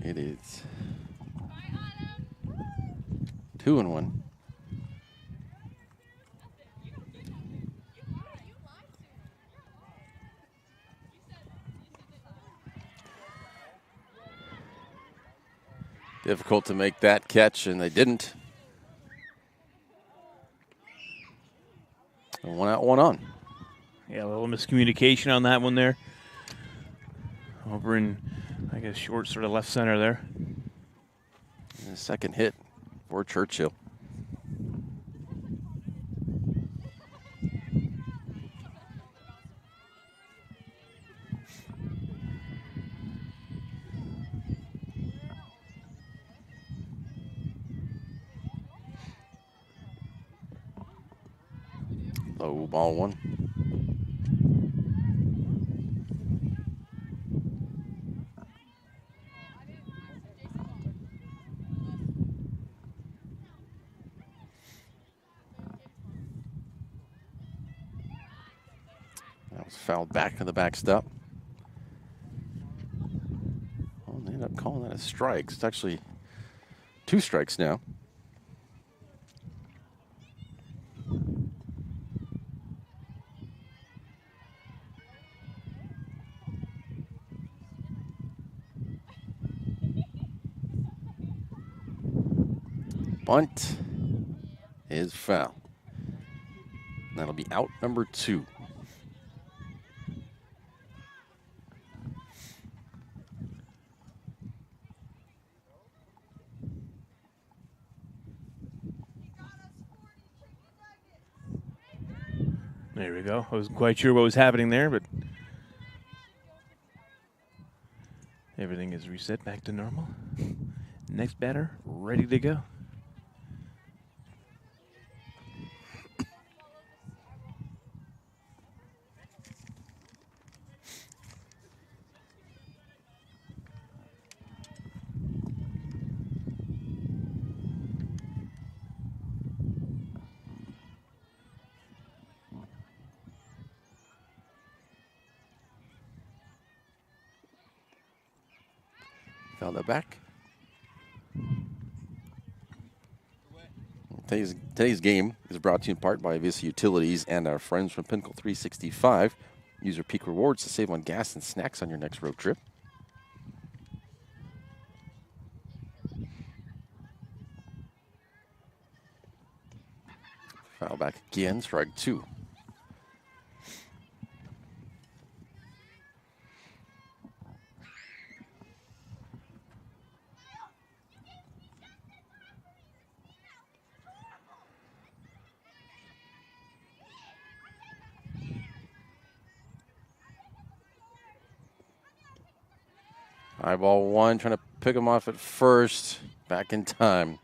It is. 2-1. Difficult to make that catch, and they didn't. 1 out, 1 on. Yeah, a little miscommunication on that one there. Over in, I guess, short sort of left center there. And the second hit for Churchill. Low ball one. That was fouled back to the backstop. Well, they ended up calling that a strike. It's actually 2 strikes now. Bunt is foul. That'll be out number 2. There we go. I wasn't quite sure what was happening there, but everything is reset back to normal. Next batter, ready to go. Foul that back. Today's game is brought to you in part by Vista Utilities and our friends from Pinnacle 365. Use your peak rewards to save on gas and snacks on your next road trip. Foul back again, strike 2. High ball 1, trying to pick him off at first. Back in time.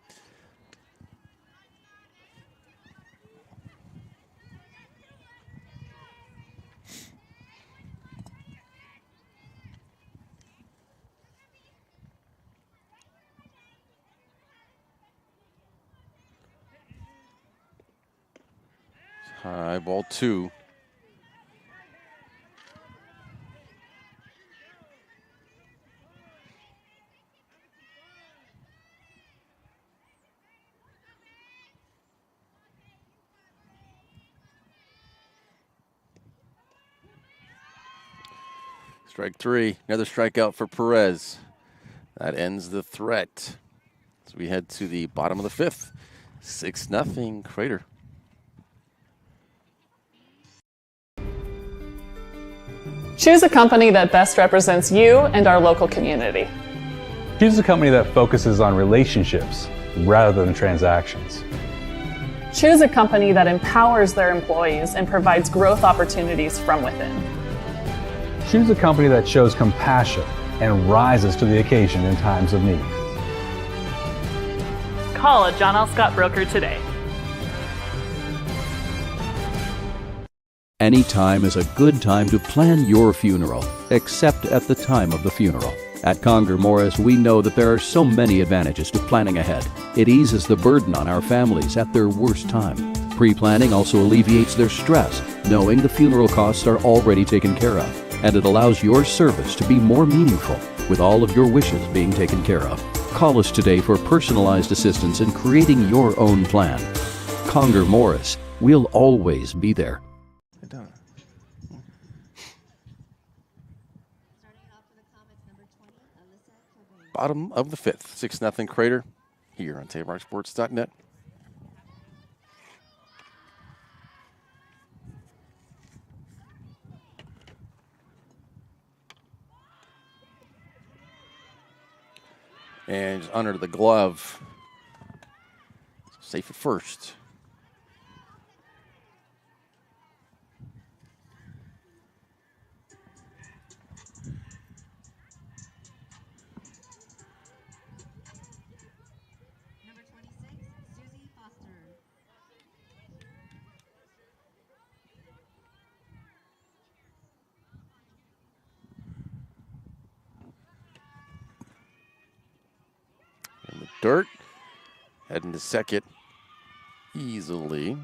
High ball 2. Strike 3, another strikeout for Perez. That ends the threat. So we head to the bottom of the 5th. 6-0 Crater. Choose a company that best represents you and our local community. Choose a company that focuses on relationships rather than transactions. Choose a company that empowers their employees and provides growth opportunities from within. Choose a company that shows compassion and rises to the occasion in times of need. Call a John L. Scott broker today. Any time is a good time to plan your funeral, except at the time of the funeral. At Conger Morris, we know that there are so many advantages to planning ahead. It eases the burden on our families at their worst time. Pre-planning also alleviates their stress, knowing the funeral costs are already taken care of. And it allows your service to be more meaningful, with all of your wishes being taken care of. Call us today for personalized assistance in creating your own plan. Conger Morris, we'll always be there. Bottom of the fifth, 6-0 Crater here on TableRockSports.net. And just under the glove, safe at first. Dirt, heading to second easily.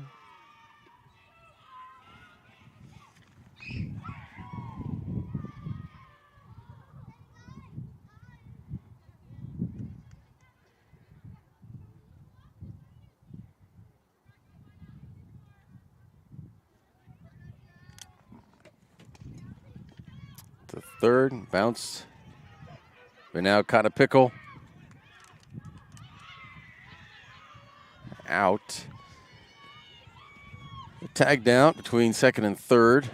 To third, bounce. But now caught a pickle. Out. Tagged out between second and third.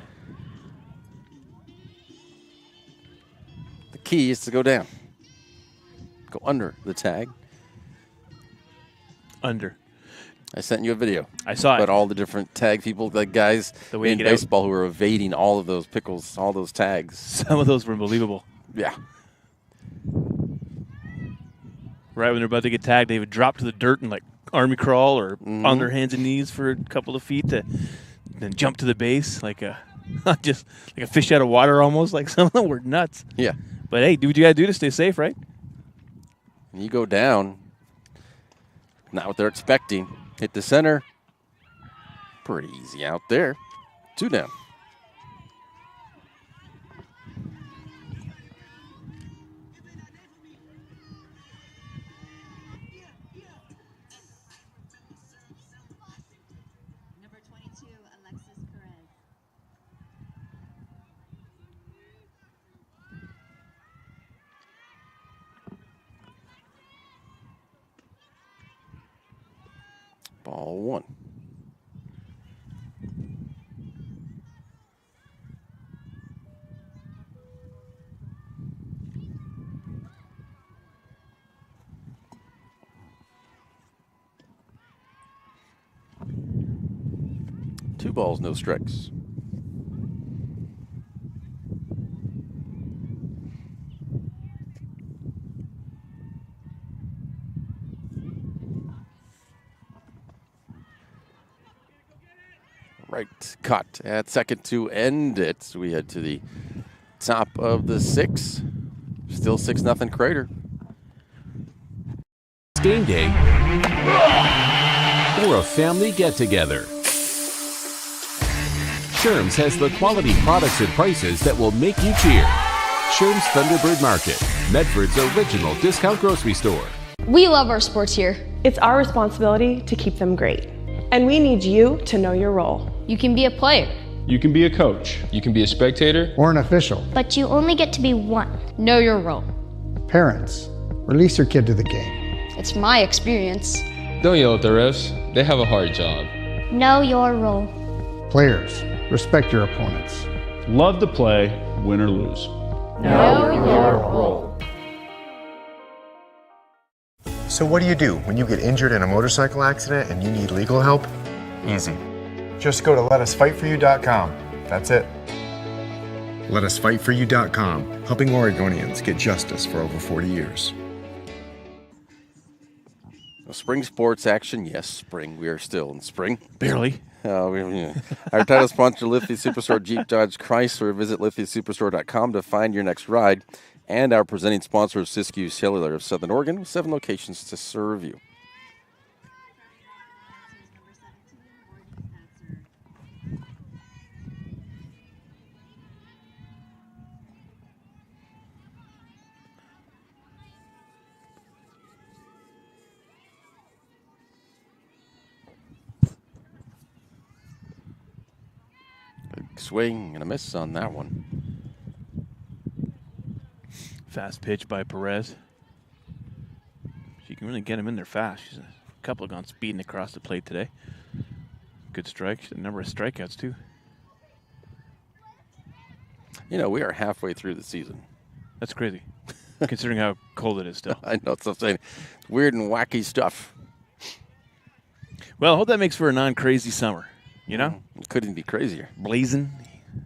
The key is to go down. Go under the tag. Under. I sent you a video. I saw it. But all the different tag people, like guys in baseball who were evading all of those pickles, all those tags. Some of those were unbelievable. Yeah. Right when they're about to get tagged, they would drop to the dirt and like army crawl or on their hands and knees for a couple of feet to then jump to the base like a just like a fish out of water almost. Like some of them were nuts. Yeah. But hey, do what you gotta do to stay safe, right? You go down, not what they're expecting. Hit the center. Pretty easy out there. 2 down. Ball 1. Two balls, no strikes. Right, cut at second to end it. So we head to the top of the 6. Still 6-0 Crater. Game day or a family get-together. Sherm's has the quality products and prices that will make you cheer. Sherm's Thunderbird Market, Medford's original discount grocery store. We love our sports here. It's our responsibility to keep them great. And we need you to know your role. You can be a player. You can be a coach. You can be a spectator. Or an official. But you only get to be one. Know your role. Parents, release your kid to the game. It's my experience. Don't yell at the refs. They have a hard job. Know your role. Players, respect your opponents. Love to play, win or lose. Know your role. So what do you do when you get injured in a motorcycle accident and you need legal help? Easy. Just go to letusfightforyou.com. That's it. Letusfightforyou.com, helping Oregonians get justice for over 40 years. Spring sports action. Yes, spring. We are still in spring. Barely. Our title sponsor, Lithia Superstore Jeep Dodge Chrysler. Visit lithiasuperstore.com to find your next ride. And our presenting sponsor is Siskiyou Cellular of Southern Oregon, with 7 locations to serve you. Swing and a miss on that one. Fast pitch by Perez. She can really get him in there fast. She's a couple gone speeding across the plate today. Good strike. A number of strikeouts, too. You know, we are halfway through the season. That's crazy, considering how cold it is still. I know, that's what I'm saying. Weird and wacky stuff. Well, I hope that makes for a non-crazy summer. You know? It couldn't be crazier. Blazing.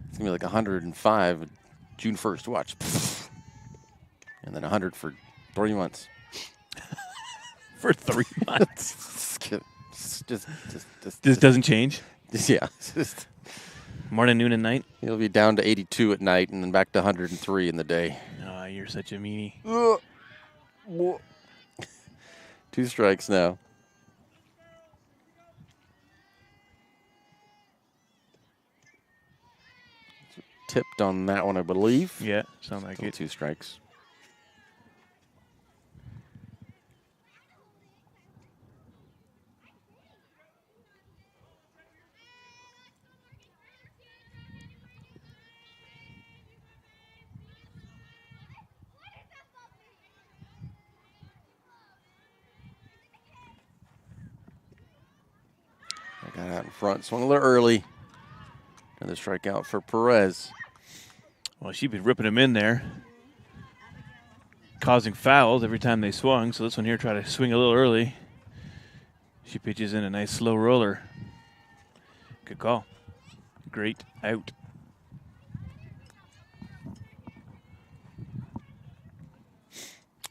It's going to be like 105 June 1st. Watch. And then 100 for 3 months. For 3 months? Just doesn't change? Yeah. Morning, noon, and night? It'll be down to 82 at night and then back to 103 in the day. Oh, you're such a meanie. 2 strikes now. Tipped on that one, I believe. Yeah, sounds like it. 2 strikes. I got out in front, swung a little early. Another strikeout for Perez. Well, she'd been ripping him in there, causing fouls every time they swung. So this one here, try to swing a little early. She pitches in a nice slow roller. Good call. Great out.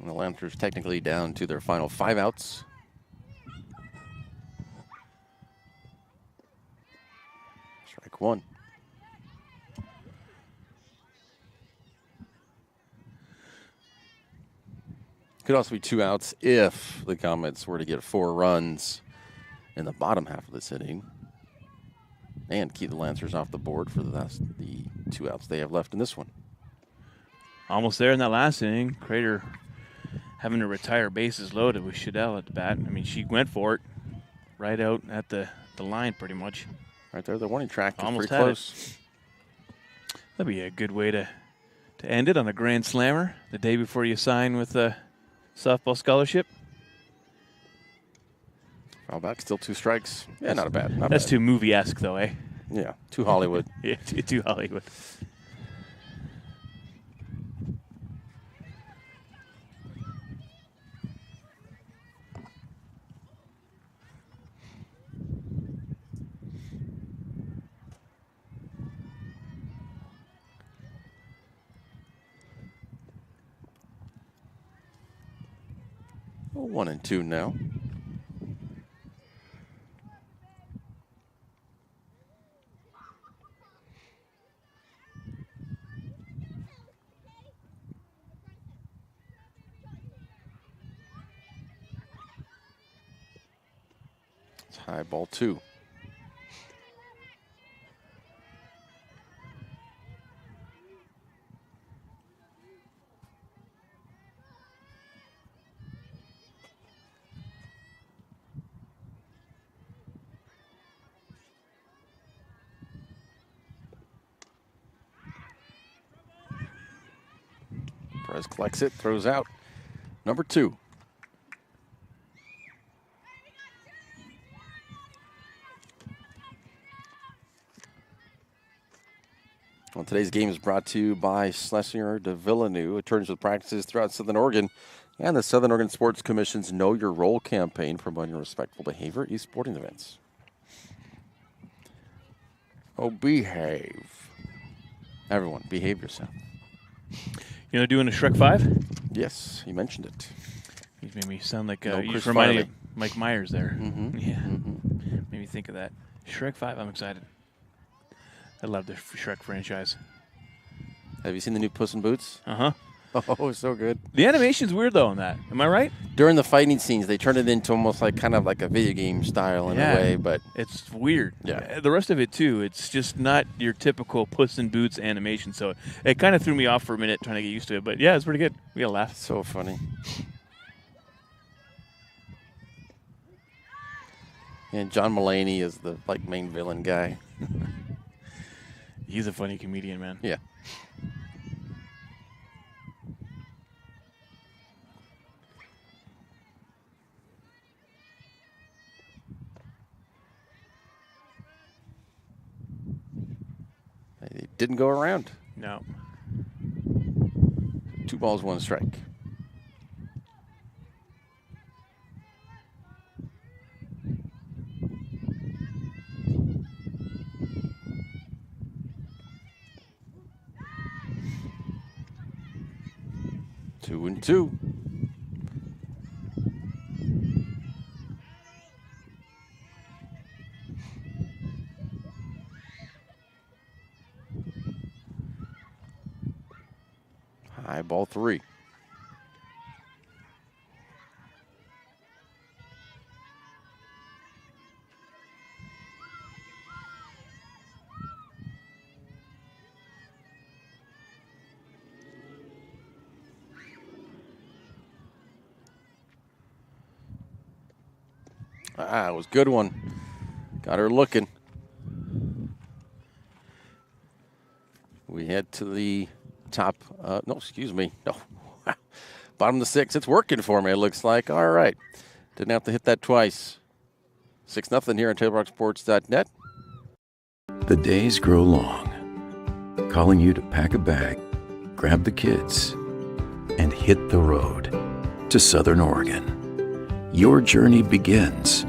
And the Lancers technically down to their final 5 outs. Strike 1. Could also be 2 outs if the Comets were to get 4 runs in the bottom half of this inning and keep the Lancers off the board for the 2 outs they have left in this one. Almost there in that last inning. Crater having to retire bases loaded with Shadell at the bat. I mean, she went for it right out at the line pretty much. Right there, the warning track is almost pretty close. That'd be a good way to end it on a grand slammer the day before you sign with a softball scholarship. Foul back, still 2 strikes. Yeah, not bad. That's too movie-esque, though, eh? Yeah, too Hollywood. Yeah, too Hollywood. Well, 1 and 2 now. It's high, ball 2. Perez collects it, throws out. Number 2. Well, today's game is brought to you by Schlesinger de Villeneuve, attorneys with practices throughout Southern Oregon, and the Southern Oregon Sports Commission's Know Your Role campaign, promoting respectful behavior at youth sporting events. Oh, behave. Everyone, behave yourself. You know, doing a Shrek 5? Yes, you mentioned it. You made me sound like No you Chris just reminded me Farley. of Mike Myers there. Mm-hmm. Yeah. Mm-hmm. Made me think of that. Shrek 5, I'm excited. I love the Shrek franchise. Have you seen the new Puss in Boots? Uh-huh. Oh, so good. The animation's weird, though, on that. Am I right? During the fighting scenes, they turned it into almost like kind of like a video game style in a way, but it's weird. Yeah. The rest of it, too, it's just not your typical Puss in Boots animation, so it kind of threw me off for a minute trying to get used to it. But, yeah, it's pretty good. We got a laugh. So funny. And John Mulaney is the main villain guy. He's a funny comedian, man. Yeah. It didn't go around. No. 2 balls, 1 strike. Two and 2. High ball 3. It was a good one. Got her looking. We head to the top. No, excuse me. No. Bottom of the 6th. It's working for me, it looks like. All right. Didn't have to hit that twice. 6-0 here on TableRockSports.net. The days grow long, calling you to pack a bag, grab the kids, and hit the road to Southern Oregon. Your journey begins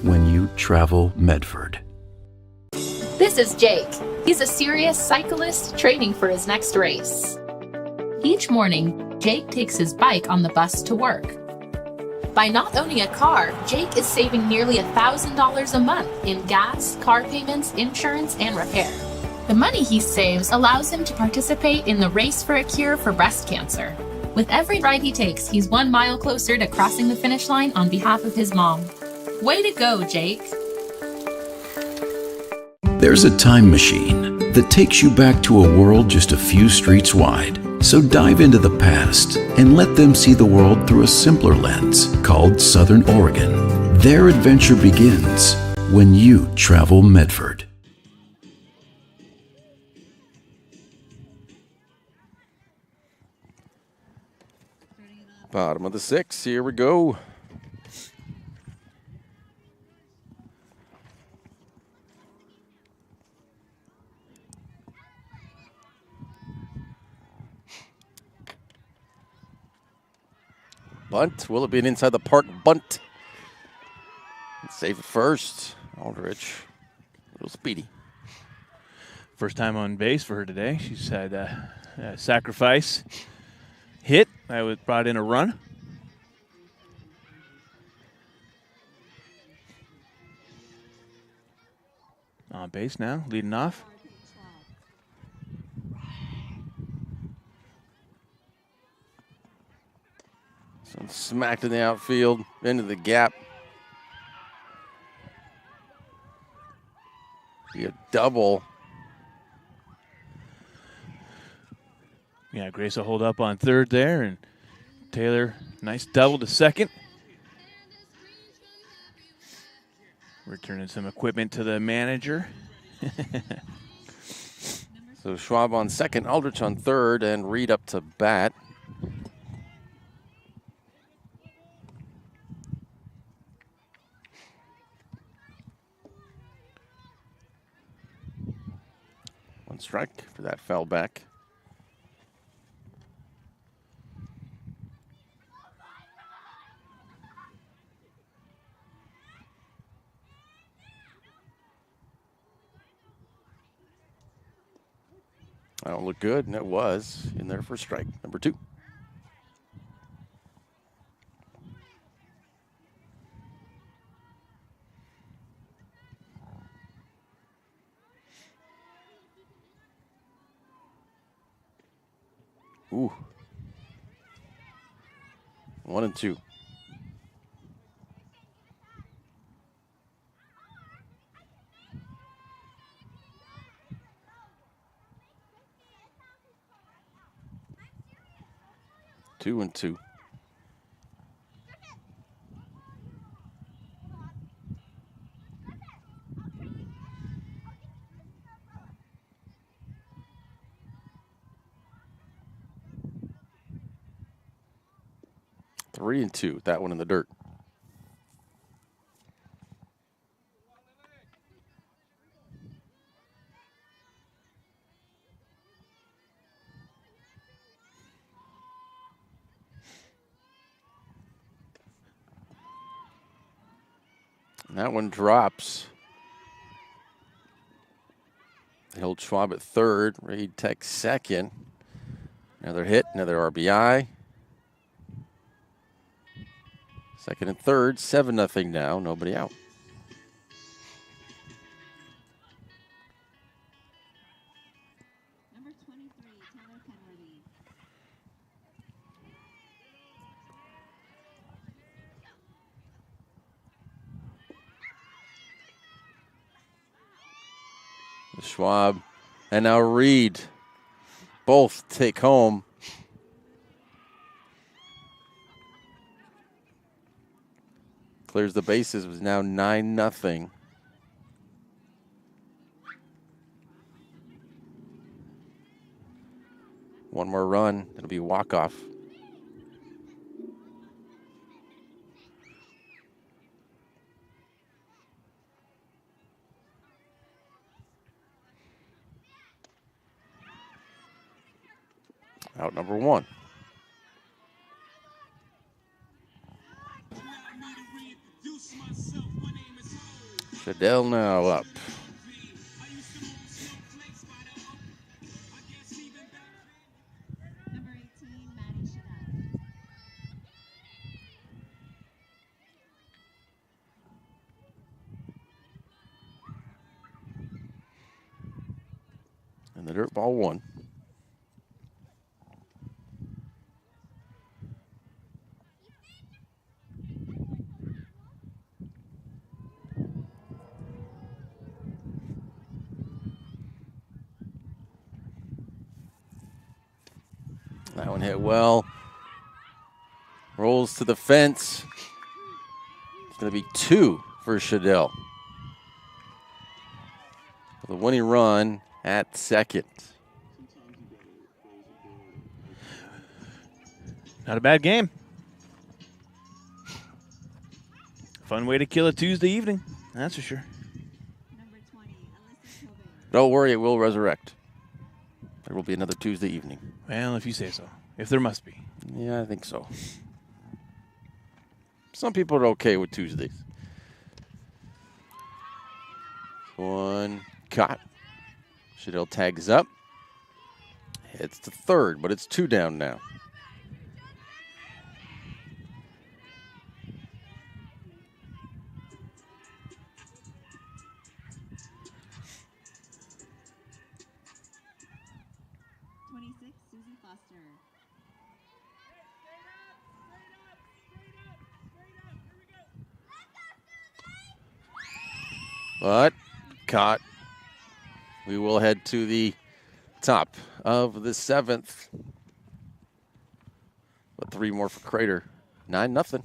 when you travel Medford. This is Jake. He's a serious cyclist training for his next race. Each morning, Jake takes his bike on the bus to work. By not owning a car, Jake is saving nearly $1,000 a month in gas, car payments, insurance, and repair. The money he saves allows him to participate in the Race for a Cure for breast cancer. With every ride he takes, he's 1 mile closer to crossing the finish line on behalf of his mom. Way to go, Jake. There's a time machine that takes you back to a world just a few streets wide. So dive into the past and let them see the world through a simpler lens called Southern Oregon. Their adventure begins when you travel Medford. Bottom of the 6th. Here we go. Bunt. Will it be an inside the park bunt? Save it first. Aldrich. A little speedy. First time on base for her today. She's had a sacrifice hit. I brought in a run. On base now, leading off. So smacked in the outfield, into the gap. Be a double. Yeah, Grace will hold up on third there, and Taylor, nice double to second. Returning some equipment to the manager. So Schwab on second, Aldrich on third, and Reed up to bat. One strike for that foul back. That don't look good, and it was in there for strike number 2. Ooh. 1-2. Two and two. Three and two. That one in the dirt. And that one drops. They hold Schwab at third. Reed Tech second. Another hit, another RBI. Second and third, 7-0 now, nobody out. Number 23, Taylor Kenworthy. Schwab and now Reed both take home. Clears the bases, was now 9-0. One more run, it'll be a walk-off. Out number one. Shadell now up. Number 18, Maddie Shadell. And the dirt ball one. That one hit well. Rolls to the fence. It's going to be 2 for Shadell. The winning run at second. Not a bad game. Fun way to kill a Tuesday evening, that's for sure. Number 20, Alyssa Kilby. Don't worry, it will resurrect. There will be another Tuesday evening. Well, if you say so. If there must be. Yeah, I think so. Some people are okay with Tuesdays. One caught. Shadell tags up. Hits to third, but it's 2 down now. Susie Foster. But caught. We will head to the top of the 7th. But 3 more for Crater. 9-0.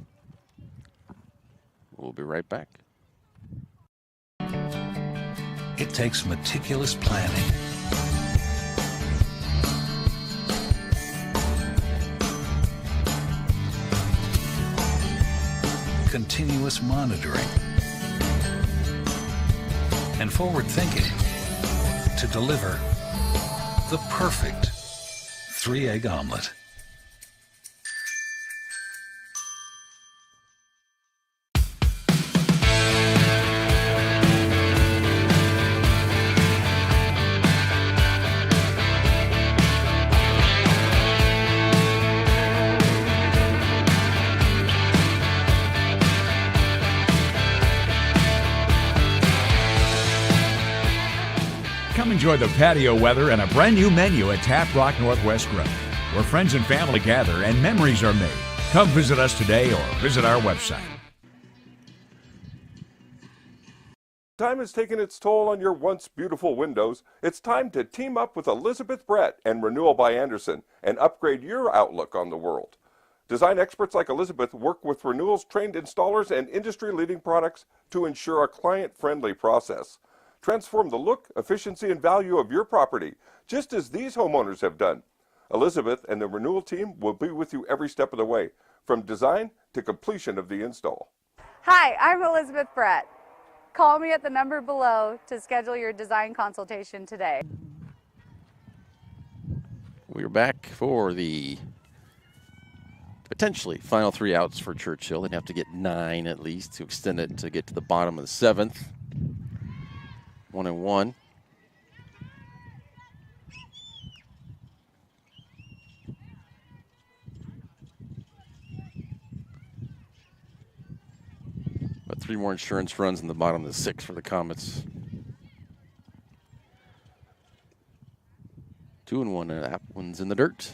We'll be right back. It takes meticulous planning, continuous monitoring, and forward thinking to deliver the perfect 3-egg omelet. Come enjoy the patio weather and a brand new menu at Tap Rock Northwest Grill, where friends and family gather and memories are made. Come visit us today or visit our website. Time has taken its toll on your once beautiful windows. It's time to team up with Elizabeth Brett and Renewal by Andersen and upgrade your outlook on the world. Design experts like Elizabeth work with Renewal's trained installers and industry-leading products to ensure a client-friendly process. Transform the look, efficiency, and value of your property, just as these homeowners have done. Elizabeth and the Renewal team will be with you every step of the way, from design to completion of the install. Hi, I'm Elizabeth Brett. Call me at the number below to schedule your design consultation today. We're back for the potentially final 3 outs for Churchill. They'd have to get 9 at least to extend it to get to the bottom of the 7th. 1-1. But 3 more insurance runs in the bottom of the 6th for the Comets. 2-1, and that one's in the dirt.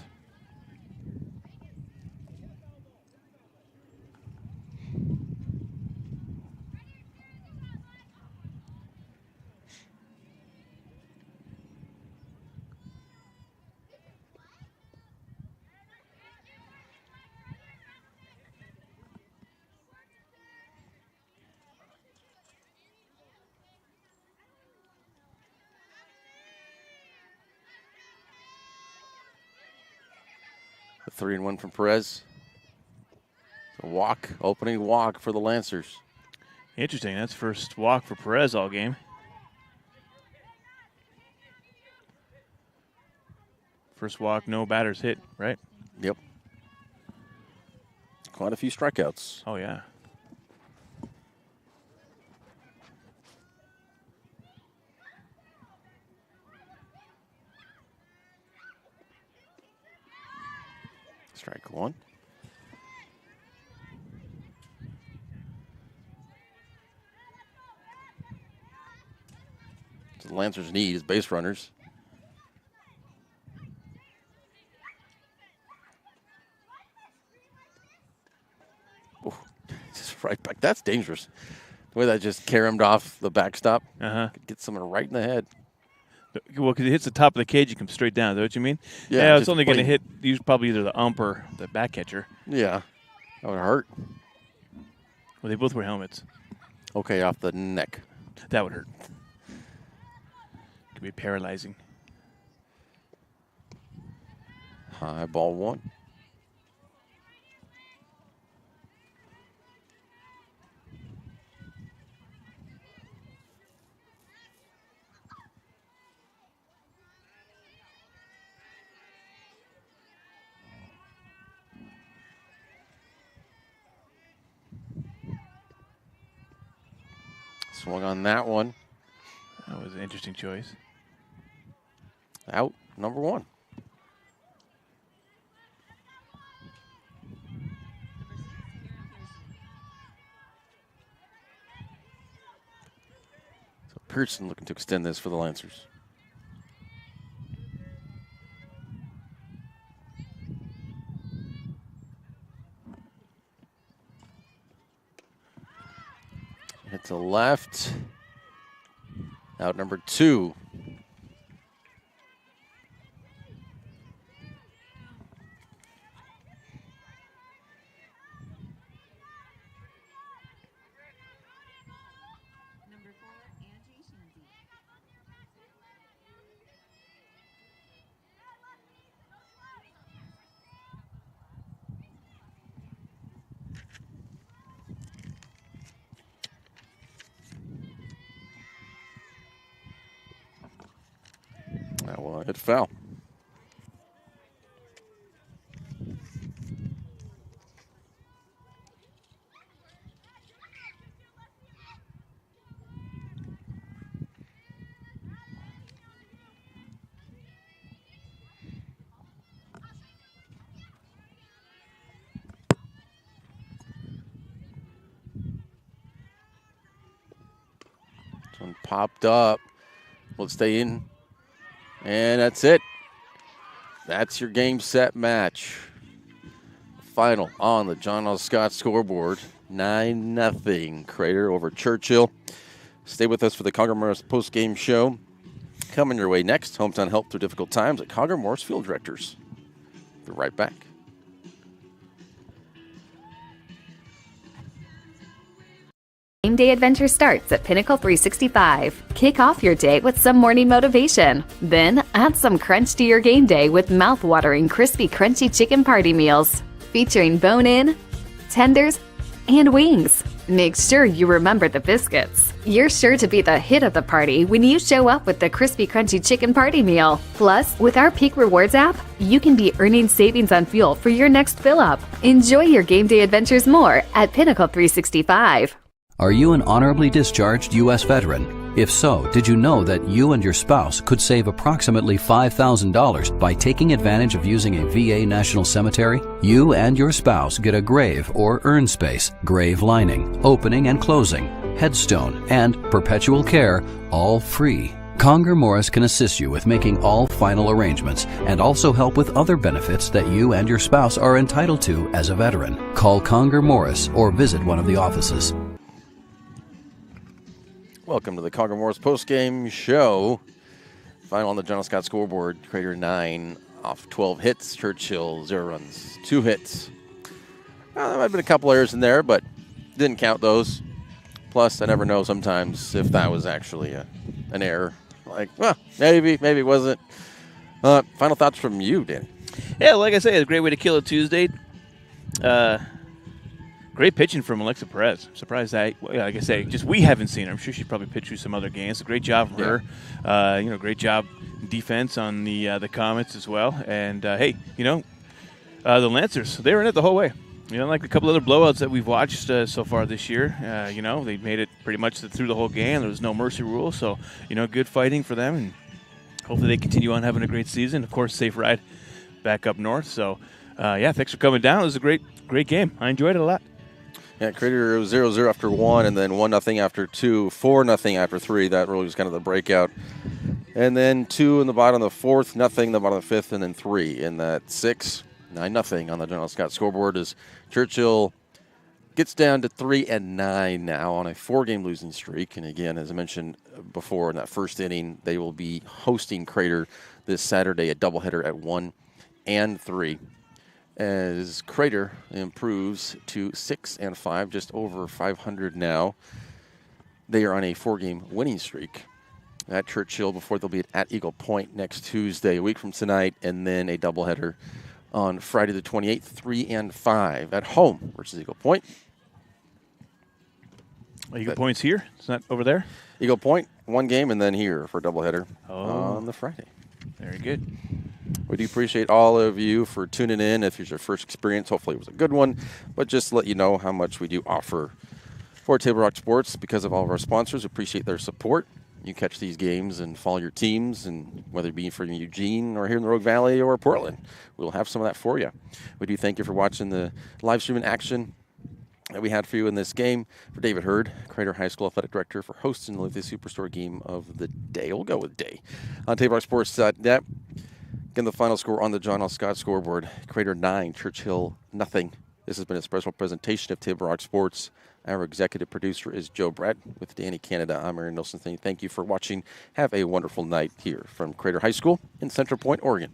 The 3-1 from Perez. A walk, opening walk for the Lancers. Interesting. That's first walk for Perez all game. First walk, no batters hit, right? Yep. Quite a few strikeouts. Oh, yeah. Strike 1. So the Lancers need is base runners. Ooh, just right back. That's dangerous. The way that just caromed off the backstop. Could get someone right in the head. Well, because it hits the top of the cage, it comes straight down. Is that what you mean? Yeah, it's only going to hit probably either the ump or the back catcher. Yeah, that would hurt. Well, they both wear helmets. Okay, off the neck. That would hurt. Could be paralyzing. High ball 1. Swung on that one. That was an interesting choice. Out, number 1. So Pearson looking to extend this for the Lancers. Hit to left. Out number 2. That one hit foul. This one popped up. Will it stay in? And that's it. That's your game, set, match. Final on the John L. Scott scoreboard. 9-0 Crater over Churchill. Stay with us for the Conger Morris post-game show. Coming your way next, hometown help through difficult times at Conger Morris Field Directors. Be right back. Game day adventure starts at Pinnacle 365. Kick off your day with some morning motivation. Then add some crunch to your game day with mouth-watering crispy crunchy chicken party meals featuring bone-in, tenders, and wings. Make sure you remember the biscuits. You're sure to be the hit of the party when you show up with the crispy crunchy chicken party meal. Plus, with our Peak Rewards app, you can be earning savings on fuel for your next fill-up. Enjoy your game day adventures more at Pinnacle 365. Are you an honorably discharged U.S. veteran? If so, did you know that you and your spouse could save approximately $5,000 by taking advantage of using a VA National Cemetery? You and your spouse get a grave or urn space, grave lining, opening and closing, headstone, and perpetual care, all free. Conger Morris can assist you with making all final arrangements and also help with other benefits that you and your spouse are entitled to as a veteran. Call Conger Morris or visit one of the offices. Welcome to the Conger Morris postgame show. Final on the John L. Scott scoreboard. Crater 9 off 12 hits. Churchill 0 runs, 2 hits. Well, there might have been a couple errors in there, but didn't count those. Plus, I never know sometimes if that was actually an error. Like, well, maybe it wasn't. Final thoughts from you, Danny. Yeah, like I say, it's a great way to kill a Tuesday. Great pitching from Alexa Perez. Surprised that, like I say, just we haven't seen her. I'm sure she's probably pitched through some other games. A great job from her. Great job defense on the Comets as well. And hey, the Lancers, they were in it the whole way. Like a couple other blowouts that we've watched so far this year. They made it pretty much through the whole game. There was no mercy rule, so good fighting for them, and hopefully they continue on having a great season. Of course, safe ride back up north. So, thanks for coming down. It was a great game. I enjoyed it a lot. Yeah, Crater was 0-0 after 1, and then 1-0 after 2, 4-0 after 3. That really was kind of the breakout. And then 2 in the bottom of the 4th, nothing in the bottom of the 5th, and then 3 in that 6th. 9-0 on the John L. Scott scoreboard as Churchill gets down to 3-9 now on a 4-game losing streak. And again, as I mentioned before in that first inning, they will be hosting Crater this Saturday, a doubleheader at 1 and 3. As Crater improves to 6-5, just over 500 now. They are on a 4-game winning streak at Churchill before they'll be at Eagle Point next Tuesday, a week from tonight, and then a doubleheader on Friday the 28th, 3-5 at home versus Eagle Point. Eagle Point's here? It's not over there? Eagle Point, 1 game, and then here for a doubleheader on the Friday. Very good. We do appreciate all of you for tuning in. If it's your first experience, hopefully it was a good one. But just to let you know how much we do offer for Table Rock Sports because of all of our sponsors. We appreciate their support. You catch these games and follow your teams, and whether it be from Eugene or here in the Rogue Valley or Portland, we'll have some of that for you. We do thank you for watching the live stream in action that we had for you in this game. For David Hurd, Crater High School Athletic Director, for hosting the Superstore game of the day. We'll go with day. On TableRockSports.net. Again, the final score on the John L. Scott scoreboard, Crater 9, Churchill 0. This has been a special presentation of Table Rock Sports. Our executive producer is Joe Brett with Danny Canada. I'm Aaron Nilsson. Thank you for watching. Have a wonderful night here from Crater High School in Central Point, Oregon.